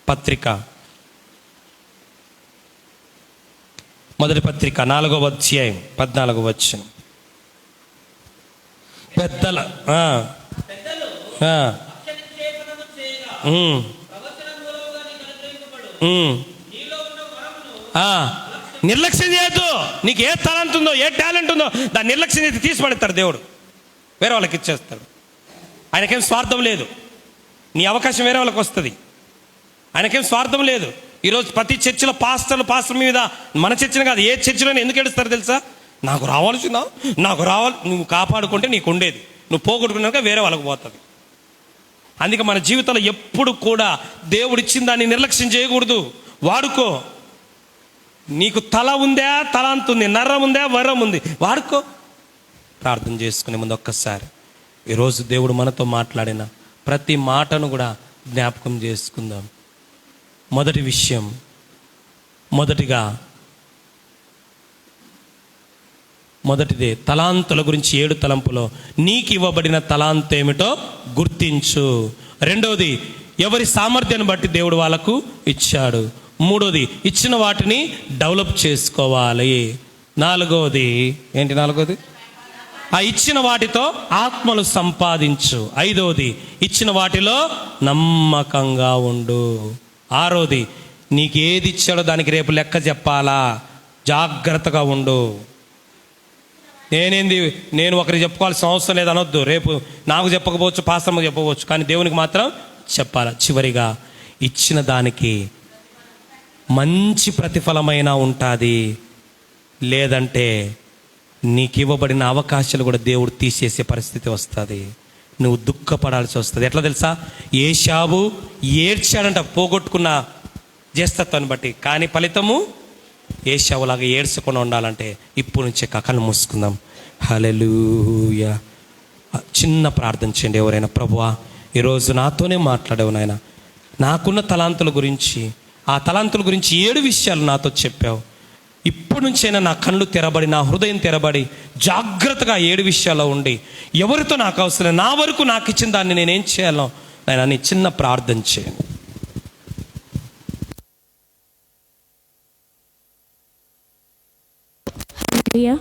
పత్రిక, మొదటి పత్రిక 4వ అధ్యాయం 14వ వచనం. పెద్దల నిర్లక్ష్యం చేయొద్దు. నీకు ఏ టాలెంట్ ఉందో, ఏ టాలెంట్ ఉందో దాన్ని నిర్లక్ష్యం చేసి తీసి పడేస్తాడు దేవుడు, వేరే వాళ్ళకి ఇచ్చేస్తాడు. ఆయనకేం స్వార్థం లేదు. నీ అవకాశం వేరే వాళ్ళకి వస్తుంది, ఆయనకేం స్వార్థం లేదు. ఈరోజు ప్రతి చర్చిలో పాస్టర్ మీద, మన చర్చిలో కాదు ఏ చర్చిలోనే ఎందుకు ఏడుస్తారు తెలుసా? నాకు రావాల్సిందా, నాకు రావాలి. నువ్వు కాపాడుకుంటే నీకు ఉండేది, నువ్వు పోగొట్టుకున్నాక వేరే వాళ్ళకి పోతుంది. అందుకే మన జీవితంలో ఎప్పుడు కూడా దేవుడిచ్చిన దాన్ని నిర్లక్ష్యం చేయకూడదు, వాడుకో. నీకు తల ఉందా, తలాంత్ ఉంది, నరం ఉందా, వరం ఉంది, వాడుకో. ప్రార్థన చేసుకునే ముందు ఒక్కసారి ఈరోజు దేవుడు మనతో మాట్లాడిన ప్రతి మాటను కూడా జ్ఞాపకం చేసుకుందాం. మొదటి విషయం, మొదటిదే తలాంతుల గురించి 7 తలంపులో నీకు ఇవ్వబడిన తలాంతు ఏమిటో గుర్తించు. రెండవది, ఎవరి సామర్థ్యాన్ని బట్టి దేవుడు వాళ్ళకు ఇచ్చాడు. మూడోది, ఇచ్చిన వాటిని డెవలప్ చేసుకోవాలి. నాలుగోది, ఆ ఇచ్చిన వాటితో ఆత్మలు సంపాదించు. ఐదోది, ఇచ్చిన వాటిలో నమ్మకంగా ఉండు. ఆరోది, నీకు ఏది ఇచ్చాడో దానికి రేపు లెక్క చెప్పాలా, జాగ్రత్తగా ఉండు. నేను ఒకరికి చెప్పుకోవాల్సిన అవసరం లేదు అనొద్దు. రేపు నాకు చెప్పకపోవచ్చు, పాస్టర్కి చెప్పవచ్చు, కానీ దేవునికి మాత్రం చెప్పాలి. చివరిగా, ఇచ్చిన దానికి మంచి ప్రతిఫలమైనా ఉంటుంది, లేదంటే నీకు ఇవ్వబడిన అవకాశాలు కూడా దేవుడు తీసేసే పరిస్థితి వస్తుంది. నువ్వు దుఃఖపడాల్సి వస్తుంది. ఎట్లా తెలుసా? ఏశావు ఏడ్చాడంట పోగొట్టుకున్న జ్యేష్ఠత్వాన్ని బట్టి, కానీ ఫలితము ఏశావులాగా ఏడ్చకుండా ఉండాలంటే ఇప్పుడు నుంచే కళ్ళు మూసుకుందాం. హల్లెలూయా. చిన్న ప్రార్థన చేయండి ఎవరైనా. ప్రభువా, ఈరోజు నాతోనే మాట్లాడావు నాయన. నాకున్న తలాంతుల గురించి, ఆ తలాంతుల గురించి 7 విషయాలు నాతో చెప్పావు. ఇప్పటి నుంచైనా నా కళ్ళు తెరబడి, నా హృదయం తెరబడి, జాగ్రత్తగా 7 విషయాల్లో ఉండి, ఎవరితో నాకు అవసరం, నా వరకు నాకు ఇచ్చిన దాన్ని నేనేం చేయాలో నాయన నీ చిన్న ప్రార్థన చేయండి. హల్లెలూయా.